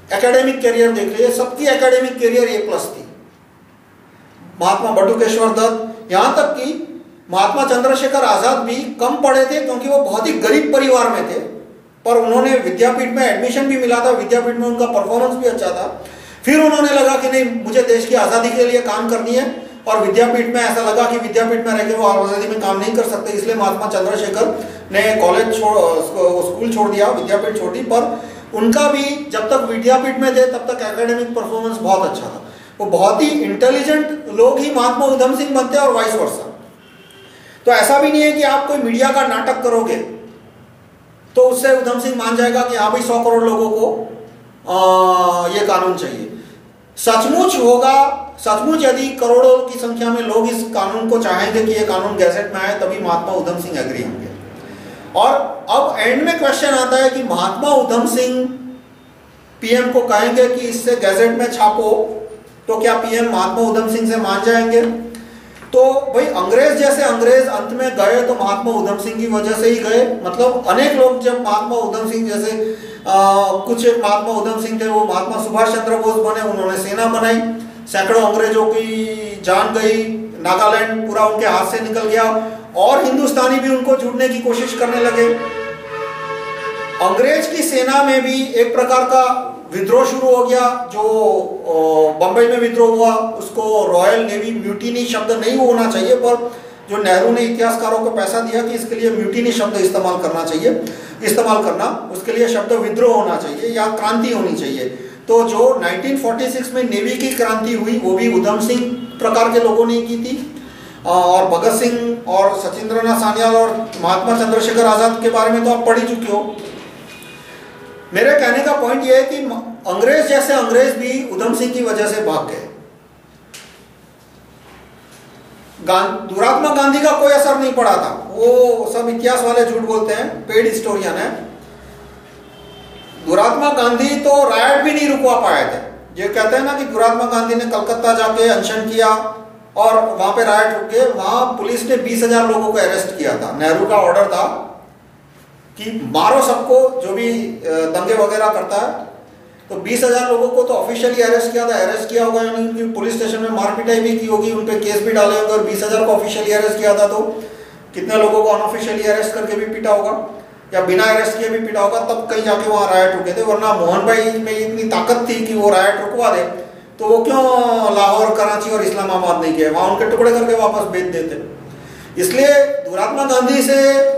एकेडमिक करियर देख लीजिए, सबकी एकेडमिक करियर A+ थी। महात्मा बटुकेश्वर दत्त, यहां तक कि महात्मा चंद्रशेखर आजाद भी कम पढ़े थे क्योंकि वो बहुत ही गरीब परिवार में थे, पर उन्होंने विद्यापीठ में एडमिशन भी मिला था, विद्यापीठ में उनका परफॉर्मेंस भी अच्छा था। फिर उन्होंने लगा कि नहीं, मुझे देश की आज़ादी के लिए काम करनी है, और विद्यापीठ में ऐसा लगा कि विद्यापीठ में रहकर वो आज़ादी में काम नहीं कर सकते, इसलिए महात्मा चंद्रशेखर ने स्कूल छोड़ दिया, विद्यापीठ छोड़ी। पर उनका भी जब तक विद्यापीठ में थे तब तक एकेडमिक परफॉर्मेंस बहुत अच्छा था। वो बहुत ही इंटेलिजेंट लोग ही महात्मा उधम सिंह बनते हैं और वाइस वर्सा। तो ऐसा भी नहीं है कि आप कोई मीडिया का नाटक करोगे तो उससे उधम सिंह मान जाएगा कि हाँ भाई 100 करोड़ लोगों को ये कानून चाहिए। सचमुच होगा, सचमुच यदि करोड़ों की संख्या में लोग इस कानून को चाहेंगे कि ये कानून गैजेट में आए, तभी महात्मा उधम सिंह एग्री होंगे। और अब एंड में क्वेश्चन आता है कि महात्मा उधम सिंह पीएम को कहेंगे कि इससे गैजेट में छापो, तो क्या पीएम महात्मा उधम सिंह से मान जाएंगे? तो भाई अंग्रेज जैसे अंग्रेज अंत में गए तो महात्मा उधम सिंह की वजह से ही गए। मतलब अनेक लोग जब महात्मा उधम सिंह जैसे कुछ महात्मा उधम सिंह थे, वो महात्मा सुभाष चंद्र बोस बने, उन्होंने सेना बनाई, सैकड़ों अंग्रेजों की जान गई, नागालैंड पूरा उनके हाथ से निकल गया, और हिंदुस्तानी भी उनको जुड़ने की कोशिश करने लगे। अंग्रेज की सेना में भी एक प्रकार का विद्रोह शुरू हो गया। जो बंबई में विद्रोह हुआ उसको रॉयल नेवी म्यूटिनी शब्द नहीं होना चाहिए, पर जो नेहरू ने इतिहासकारों को पैसा दिया कि इसके लिए म्यूटिनी शब्द इस्तेमाल करना, उसके लिए शब्द विद्रोह होना चाहिए या क्रांति होनी चाहिए। तो जो 1946 में नेवी की क्रांति हुई वो भी उधम सिंह प्रकार के लोगों ने की थी। और भगत सिंह और सचिंद्रनाथ सान्याल और महात्मा चंद्रशेखर आजाद के बारे में तो आप पढ़ ही चुके हो। मेरे कहने का पॉइंट यह है कि अंग्रेज जैसे अंग्रेज भी उधम सिंह की वजह से भाग गए। दुरात्मा गांधी का कोई असर नहीं पड़ा था, वो सब इतिहास वाले झूठ बोलते हैं, पेड हिस्टोरियन है। दुरात्मा गांधी तो रायट भी नहीं रुकवा पाए थे। ये कहते हैं ना कि दुरात्मा गांधी ने कलकत्ता जाके अनशन किया और वहां पे रायट रुक गए। वहां पुलिस ने 20,000 लोगों को अरेस्ट किया था। नेहरू का ऑर्डर था कि मारो सबको जो भी दंगे वगैरह करता है। तो 20,000 लोगों को तो ऑफिशियली अरेस्ट किया था, अरेस्ट किया होगा, यानी उनकी पुलिस स्टेशन में मारपीटाई भी की होगी, उन पे केस भी डाले होंगे। और 20,000 को ऑफिशियली अरेस्ट किया था तो कितने लोगों को अनऑफिशियली अरेस्ट करके भी पीटा होगा या बिना अरेस्ट किए भी पीटा होगा, तब कहीं जाके वहाँ रायट रुके थे। वरना मोहन भाई में इतनी ताकत थी कि वो रायट रुकवा दे, तो वो क्यों लाहौर, कराची और इस्लामाबाद नहीं गए, वहाँ उनके टुकड़े करके वापस भेज देते। इसलिए दुरात्मा गांधी से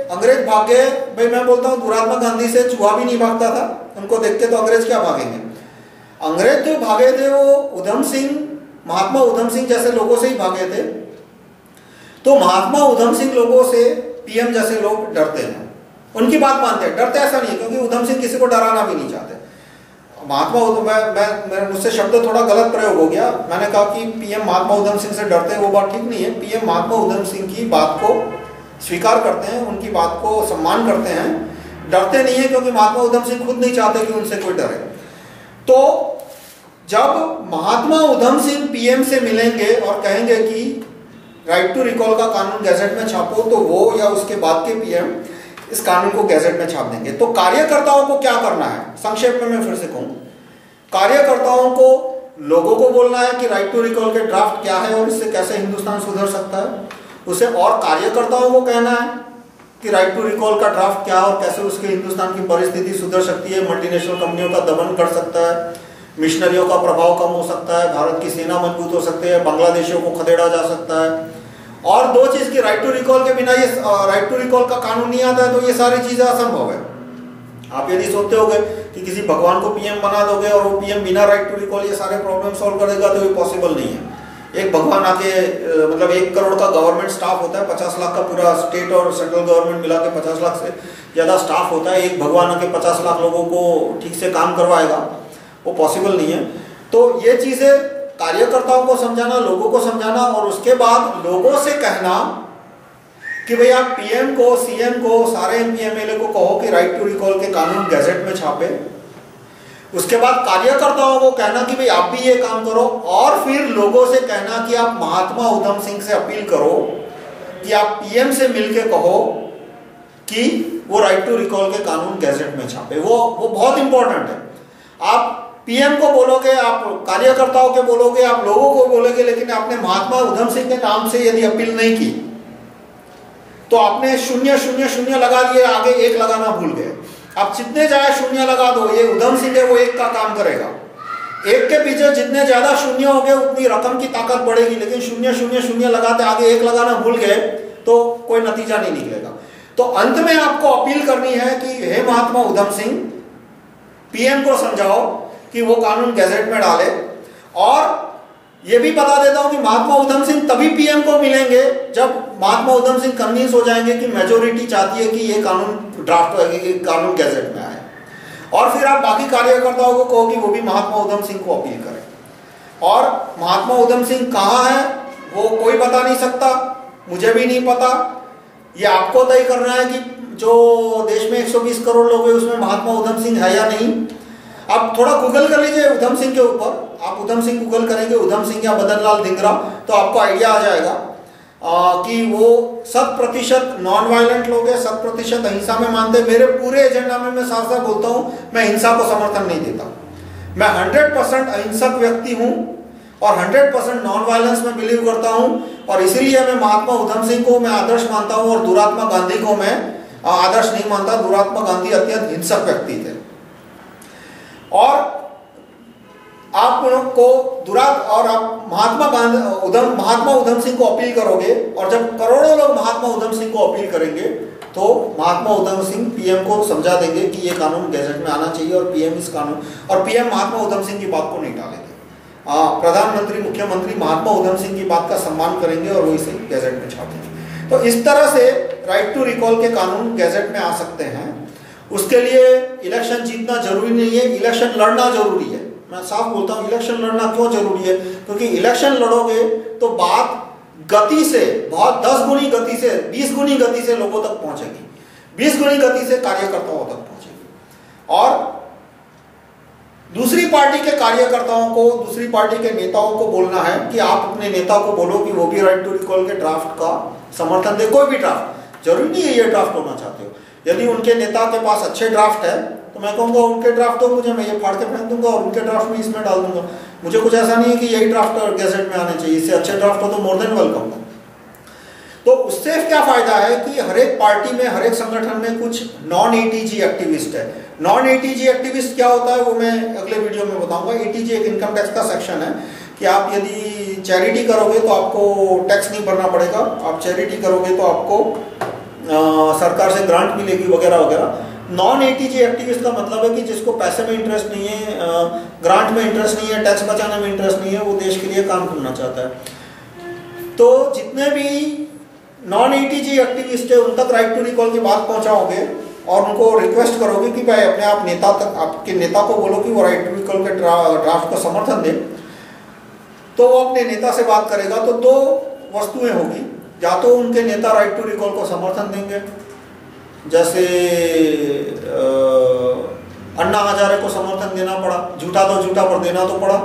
अंग्रेज भाग गए। भाई मैं बोलता हूँ दुरात्मा गांधी से चूहा भी नहीं भागता था, उनको देखते तो अंग्रेज क्या भागेंगे। अंग्रेज जो भागे थे वो उधम सिंह, महात्मा उधम सिंह जैसे लोगों से ही भागे थे। तो महात्मा उधम सिंह लोगों से पीएम जैसे लोग डरते हैं, उनकी बात मानते हैं। डरते ऐसा नहीं है, क्योंकि उधम सिंह किसी को डराना भी नहीं चाहते। महात्मा मुझसे शब्द थोड़ा गलत प्रयोग हो गया, मैंने कहा कि पीएम महात्मा उधम सिंह से डरते हैं, वो बात ठीक नहीं है। पीएम महात्मा उधम सिंह की बात को स्वीकार करते हैं, उनकी बात को सम्मान करते हैं, डरते नहीं है, क्योंकि महात्मा उधम सिंह खुद नहीं चाहते कि उनसे कोई डरे। तो जब महात्मा उधम सिंह पीएम से मिलेंगे और कहेंगे कि राइट टू रिकॉल का कानून गैजेट में छापो, तो वो या उसके बाद के पीएम इस कानून को गैजेट में छाप देंगे। तो कार्यकर्ताओं को क्या करना है, संक्षेप में मैं फिर से कहूं, कार्यकर्ताओं को लोगों को बोलना है कि राइट टू रिकॉल के ड्राफ्ट क्या है और इससे कैसे हिंदुस्तान सुधर सकता है। उसे और कार्यकर्ताओं को कहना है कि राइट टू रिकॉल का ड्राफ्ट क्या और कैसे उसके हिंदुस्तान की परिस्थिति सुधर सकती है, मल्टीनेशनल कंपनियों का दमन कर सकता है, मिशनरियों का प्रभाव कम हो सकता है, भारत की सेना मजबूत हो सकती है, बांग्लादेशियों को खदेड़ा जा सकता है। और दो चीज की राइट टू रिकॉल के बिना ये राइट टू रिकॉल का कानून नहीं आता है तो ये सारी चीजें असंभव है। आप यदि सोचते होगे कि किसी भगवान को पीएम बना दोगे और वो पीएम बिना राइट टू रिकॉल ये सारे प्रॉब्लम सॉल्व कर देगा तो ये पॉसिबल नहीं है। एक भगवान आके मतलब 1 करोड़ का गवर्नमेंट स्टाफ होता है, 50 लाख का पूरा स्टेट और सेंट्रल गवर्नमेंट मिला के 50 लाख से ज्यादा स्टाफ होता है। एक भगवान आके 50 लाख लोगों को ठीक से काम करवाएगा, वो पॉसिबल नहीं है। तो ये चीजें कार्यकर्ताओं को समझाना, लोगों को समझाना और उसके बाद लोगों से कहना कि भाई आप पीएम को, सीएम को, सारे एमपी एमएलए को कहो कि राइट टू रिकॉल के कानून गैजेट में छापे। उसके बाद कार्यकर्ताओं को कहना कि भाई आप भी ये काम करो और फिर लोगों से कहना कि आप महात्मा उधम सिंह से अपील करो कि आप पीएम से मिलके कहो कि वो राइट टू रिकॉल के कानून गैजेट में छापे। वो बहुत इंपॉर्टेंट है। आप पीएम को बोलोगे, आप कार्यकर्ताओं के बोलोगे, आप लोगों को बोलोगे, लेकिन आपने महात्मा उधम सिंह के नाम से यदि अपील नहीं की तो आपने 000 लगा दिए, आगे 1 लगाना भूल गए। आप जितने चाहे 0 लगा दो, ये उधम सिंह है वो 1 का काम करेगा। 1 के पीछे जितने ज्यादा 0 हो गए उतनी रकम की ताकत बढ़ेगी, लेकिन 000 लगाते आगे 1 लगाना भूल गए तो कोई नतीजा नहीं निकलेगा। तो अंत में आपको अपील करनी है कि हे महात्मा उधम सिंह, पीएम को समझाओ कि वो कानून गैजेट में डाले। और ये भी बता देता हूं कि महात्मा उधम सिंह तभी पीएम को मिलेंगे जब महात्मा उधम सिंह कन्विंस हो जाएंगे कि मेजोरिटी चाहती है कि ये कानून ड्राफ्ट कानून गैजेट में आए। और फिर आप बाकी कार्यकर्ताओं को कहो कि वो भी महात्मा उधम सिंह को अपील करें। और महात्मा उधम सिंह कहाँ है वो कोई बता नहीं सकता, मुझे भी नहीं पता। ये आपको तय करना है कि जो देश में 120 करोड़ लोग हैं उसमें महात्मा उधम सिंह है या नहीं। आप थोड़ा गूगल कर लीजिए उधम सिंह के ऊपर, आप उधम सिंह गूगल करेंगे, उधम सिंह या मदन लाल धिंगरा, तो आपको आइडिया आ जाएगा कि वो 100% नॉन वायलेंट लोग हैं, 100% अहिंसा में मानते हैं। मेरे पूरे एजेंडा में मैं साफ साफ बोलता हूँ, मैं हिंसा को समर्थन नहीं देता। मैं 100% अहिंसक व्यक्ति हूँ और 100% नॉन वायलेंस में बिलीव करता हूँ। और इसीलिए मैं महात्मा उधम सिंह को मैं आदर्श मानता हूँ और दुरात्मा गांधी को मैं आदर्श नहीं मानता। दुरात्मा गांधी अत्यंत हिंसक व्यक्ति थे। और आप को और आप महात्मा उधम सिंह को अपील करोगे, और जब करोड़ों लोग महात्मा उधम सिंह को अपील करेंगे तो महात्मा उधम सिंह पीएम को समझा देंगे कि ये कानून गैजेट में आना चाहिए और पीएम इस कानून, और पीएम महात्मा उधम सिंह की बात को नहीं टालेंगे। प्रधानमंत्री, मुख्यमंत्री महात्मा उधम सिंह की बात का सम्मान करेंगे और वो इसे गैजेट में छापेंगे। तो इस तरह से राइट टू रिकॉल के कानून गैजेट में आ सकते हैं। उसके लिए इलेक्शन जीतना जरूरी नहीं है, इलेक्शन लड़ना जरूरी है। मैं साफ बोलता हूँ, इलेक्शन लड़ना क्यों जरूरी है? क्योंकि इलेक्शन लड़ोगे तो बात गति से, बहुत 10 गुनी गति से, 20 गुनी गति से लोगों तक पहुंचेगी, 20 गुनी गति से कार्यकर्ताओं तक पहुंचेगी। और दूसरी पार्टी के कार्यकर्ताओं को, दूसरी पार्टी के नेताओं को बोलना है कि आप अपने नेता को बोलो कि वो भी राइट टू रिकॉल के ड्राफ्ट का समर्थन दे। कोई भी ड्राफ्ट, जरूरी नहीं है ये ड्राफ्ट होना चाहते हो। यदि उनके नेता के पास अच्छे ड्राफ्ट है तो मैं कहूँगा उनके ड्राफ्ट दो मुझे, मैं ये फाड़ के फेंक दूंगा और उनके ड्राफ्ट में इसमें डाल दूंगा। मुझे कुछ ऐसा नहीं है कि यही ड्राफ्ट गैजेट में आने चाहिए, इससे अच्छे ड्राफ्ट हो तो मोर देन वेलकम। तो उससे क्या फायदा है कि हर एक पार्टी में, हर एक संगठन में कुछ नॉन एटीजी एक्टिविस्ट है। नॉन एटीजी एक्टिविस्ट क्या होता है वो मैं अगले वीडियो में बताऊंगा। एटीजी एक इनकम टैक्स का सेक्शन है कि आप यदि चैरिटी करोगे तो आपको टैक्स नहीं भरना पड़ेगा, आप चैरिटी करोगे तो आपको सरकार से ग्रांट मिलेगी वगैरह वगैरह। नॉन एटीजी एक्टिविस्ट का मतलब है कि जिसको पैसे में इंटरेस्ट नहीं है, ग्रांट में इंटरेस्ट नहीं है, टैक्स बचाने में इंटरेस्ट नहीं है, वो देश के लिए काम करना चाहता है। तो जितने भी नॉन एटीजी एक्टिविस्ट है उन तक राइट टू रिकॉल की बात पहुंचाओगे और उनको रिक्वेस्ट करोगे कि भाई अपने आप नेता तक, आपके नेता को बोलो कि वो राइट टू रिकॉल के ड्राफ्ट का समर्थन दे, तो वो अपने नेता से बात करेगा। तो दो वस्तुएं होगी, या तो उनके नेता राइट टू रिकॉल को समर्थन देंगे, जैसे अन्ना हजारे को समर्थन देना पड़ा, झूठा तो झूठा पर देना तो पड़ा।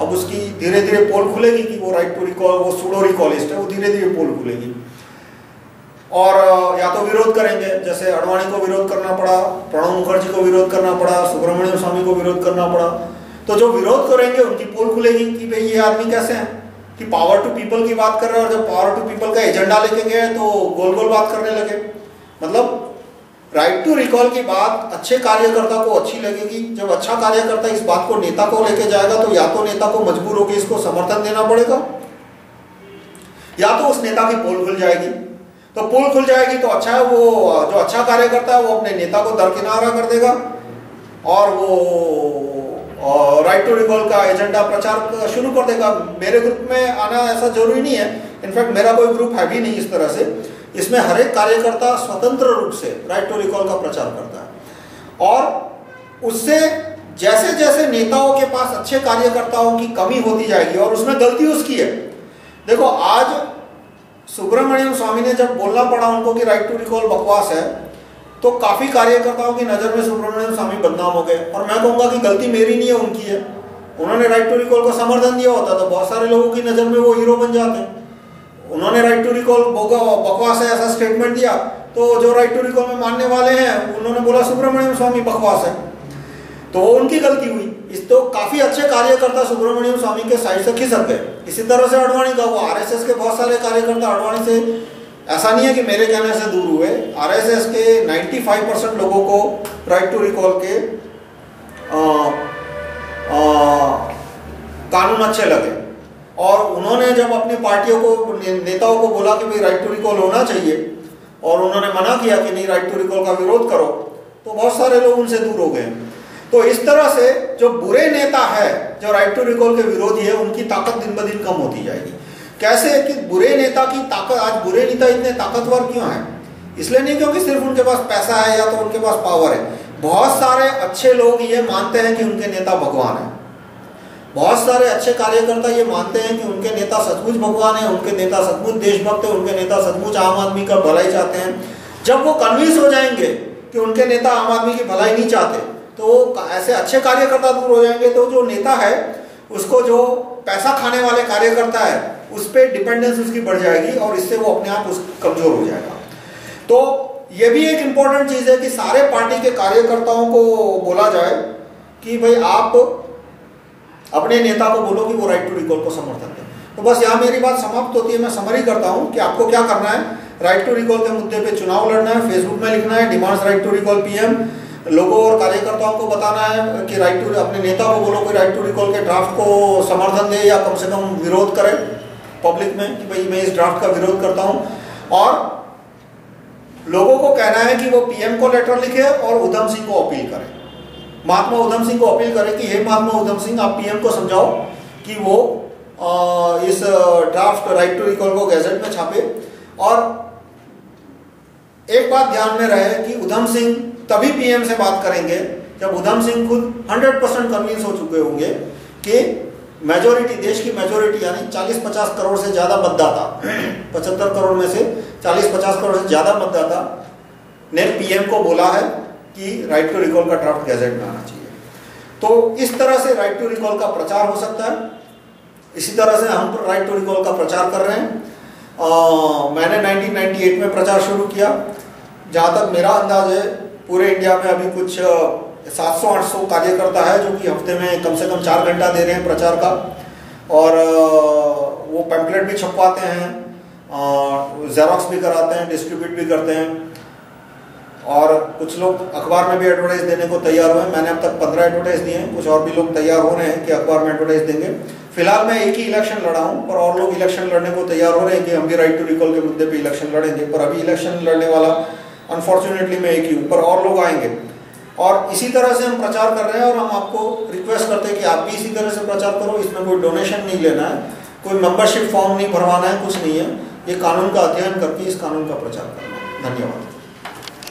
अब उसकी धीरे धीरे पोल खुलेगी कि वो राइट टू रिकॉल, वो सूडो रिकॉलिस्ट है, वो धीरे धीरे पोल खुलेगी। और या तो विरोध करेंगे, जैसे अडवाणी को विरोध करना पड़ा, प्रणब मुखर्जी को विरोध करना पड़ा, सुब्रमण्यम स्वामी को विरोध करना पड़ा। तो जो विरोध करेंगे उनकी पोल खुलेगी कि भाई ये आदमी कैसे हैं, कि पावर टू पीपल की बात कर रहे हैं और जब पावर टू पीपल का एजेंडा लेके गए तो गोल गोल बात करने लगे। मतलब राइट टू रिकॉल की बात अच्छे कार्यकर्ता को अच्छी लगेगी। जब अच्छा कार्यकर्ता इस बात को नेता को लेके जाएगा तो या तो नेता को मजबूर होकर इसको समर्थन देना पड़ेगा या तो उस नेता की पोल खुल जाएगी। तो पोल खुल जाएगी तो अच्छा है, वो जो अच्छा कार्यकर्ता है वो अपने नेता को दरकिनारा कर देगा और वो राइट टू रिकॉल का एजेंडा प्रचार शुरू कर देगा। मेरे ग्रुप में आना ऐसा जरूरी नहीं है, इनफैक्ट मेरा कोई ग्रुप है भी नहीं इस तरह से। इसमें हर एक कार्यकर्ता स्वतंत्र रूप से राइट टू रिकॉल का प्रचार करता है और उससे जैसे जैसे नेताओं के पास अच्छे कार्यकर्ताओं की कमी होती जाएगी और उसमें गलती उसकी है। देखो आज सुब्रमण्यम स्वामी ने जब बोलना पड़ा उनको कि राइट टू रिकॉल बकवास है तो काफी कार्यकर्ताओं की नजर में सुब्रमण्यम स्वामी बदनाम हो गए और मैं कहूंगा कि गलती मेरी नहीं है, उनकी है। उन्होंने राइट टू रिकॉल को समर्थन दिया होता तो बहुत सारे लोगों की नजर में वो हीरो बन जाते। उन्होंने राइट टू रिकॉल बकवास है ऐसा स्टेटमेंट दिया तो जो राइट टू रिकॉल में मानने वाले हैं उन्होंने बोला सुब्रमण्यम स्वामी बकवास है, तो वो उनकी गलती हुई। इस तो काफी अच्छे कार्यकर्ता सुब्रमण्यम स्वामी के साइड से खिसक गए। इसी तरह से अडवाणी का, वो आरएसएस के बहुत सारे कार्यकर्ता अडवाणी से, ऐसा नहीं है कि मेरे कहने से दूर हुए, आरएसएस के 95% लोगों को राइट टू रिकॉल के कानून अच्छे लगे और उन्होंने जब अपनी पार्टियों को, नेताओं को बोला कि भाई राइट टू रिकॉल होना चाहिए और उन्होंने मना किया कि नहीं राइट टू रिकॉल का विरोध करो, तो बहुत सारे लोग उनसे दूर हो गए। तो इस तरह से जो बुरे नेता है, जो राइट टू रिकॉल के विरोधी है, उनकी ताकत दिन ब दिन कम होती जाएगी। कैसे कि बुरे नेता की ताकत, आज बुरे नेता इतने ताकतवर क्यों है? इसलिए नहीं क्योंकि सिर्फ उनके पास पैसा है या तो उनके पास पावर है। बहुत सारे अच्छे लोग ये मानते हैं कि उनके नेता भगवान है। बहुत सारे अच्छे कार्यकर्ता ये मानते हैं कि उनके नेता सचमुच भगवान है, उनके नेता सचमुच देशभक्त है, उनके नेता सचमुच आम आदमी का भलाई चाहते हैं। जब वो कन्विंस हो जाएंगे कि उनके नेता आम आदमी की भलाई नहीं चाहते तो ऐसे अच्छे कार्यकर्ता दूर हो जाएंगे। तो जो नेता है उसको, जो पैसा खाने वाले कार्यकर्ता है उस पर डिपेंडेंस उसकी बढ़ जाएगी और इससे वो अपने आप कमजोर हो जाएगा। तो ये भी एक इंपॉर्टेंट चीज है कि सारे पार्टी के कार्यकर्ताओं को बोला जाए कि भाई आप अपने नेता को बोलो कि वो राइट टू रिकॉल को समर्थन दें। तो बस यहाँ मेरी बात समाप्त होती है। मैं समरी करता हूँ कि आपको क्या करना है। राइट टू रिकॉल के मुद्दे पे चुनाव लड़ना है, फेसबुक में लिखना है demands right to recall PM, लोगों और कार्यकर्ताओं को बताना है कि राइट टू, अपने नेता को बोलो कि राइट टू रिकॉल के ड्राफ्ट को समर्थन दे या कम से कम विरोध करे पब्लिक में कि भाई मैं इस ड्राफ्ट का विरोध करता हूं। और लोगों को कहना है कि वो पीएम को लेटर लिखे और उधम सिंह को अपील करें, महात्मा उधम सिंह को अपील करें कि हे महात्मा उधम सिंह, आप पीएम को समझाओ कि वो इस ड्राफ्ट राइट टू रिकॉल को गैजेट में छापे। और एक बात ध्यान में रहे कि उधम सिंह तभी पीएम से बात करेंगे जब उधम सिंह खुद 100% कन्विंस हो चुके होंगे कि मेजोरिटी, देश की मेजोरिटी यानी 40-50 करोड़ से ज्यादा मतदाता, 75 करोड़ में से 40-50 करोड़ से ज्यादा मतदाता ने पीएम को बोला है कि राइट टू रिकॉल का ड्राफ्ट गैजेट में आना चाहिए। तो इस तरह से राइट टू रिकॉल का प्रचार हो सकता है। इसी तरह से हम राइट टू रिकॉल का प्रचार कर रहे हैं। मैंने 1998 में प्रचार शुरू किया। जहाँ तक मेरा अंदाज है पूरे इंडिया में अभी कुछ 700-800 कार्यकर्ता है जो कि हफ्ते में कम से कम 4 घंटा दे रहे हैं प्रचार का। और वो पैम्पलेट भी छपवाते हैं, जेरोक्स भी कराते हैं, डिस्ट्रीब्यूट भी करते हैं और कुछ लोग अखबार में भी एडवर्टाइज देने को तैयार हुए। मैंने अब तक 15 एडवर्टाइज दिए हैं, कुछ और भी लोग तैयार हो रहे हैं कि अखबार में एडवर्टाइज देंगे। फिलहाल मैं एक ही इलेक्शन लड़ा हूँ, पर और लोग इलेक्शन लड़ने को तैयार हो रहे हैं कि हम भी राइट टू रिकॉल के मुद्दे पे इलेक्शन लड़ेंगे। पर अभी इलेक्शन लड़ने वाला अनफॉर्चुनेटली मैं एक ही हूँ, पर और लोग आएंगे। और इसी तरह से हम प्रचार कर रहे हैं और हम आपको रिक्वेस्ट करते हैं कि आप भी इसी तरह से प्रचार करो। इसमें कोई डोनेशन नहीं लेना है, कोई मेंबरशिप फॉर्म नहीं भरवाना है, कुछ नहीं है। ये कानून का अध्ययन करके इस कानून का प्रचार करना है। धन्यवाद।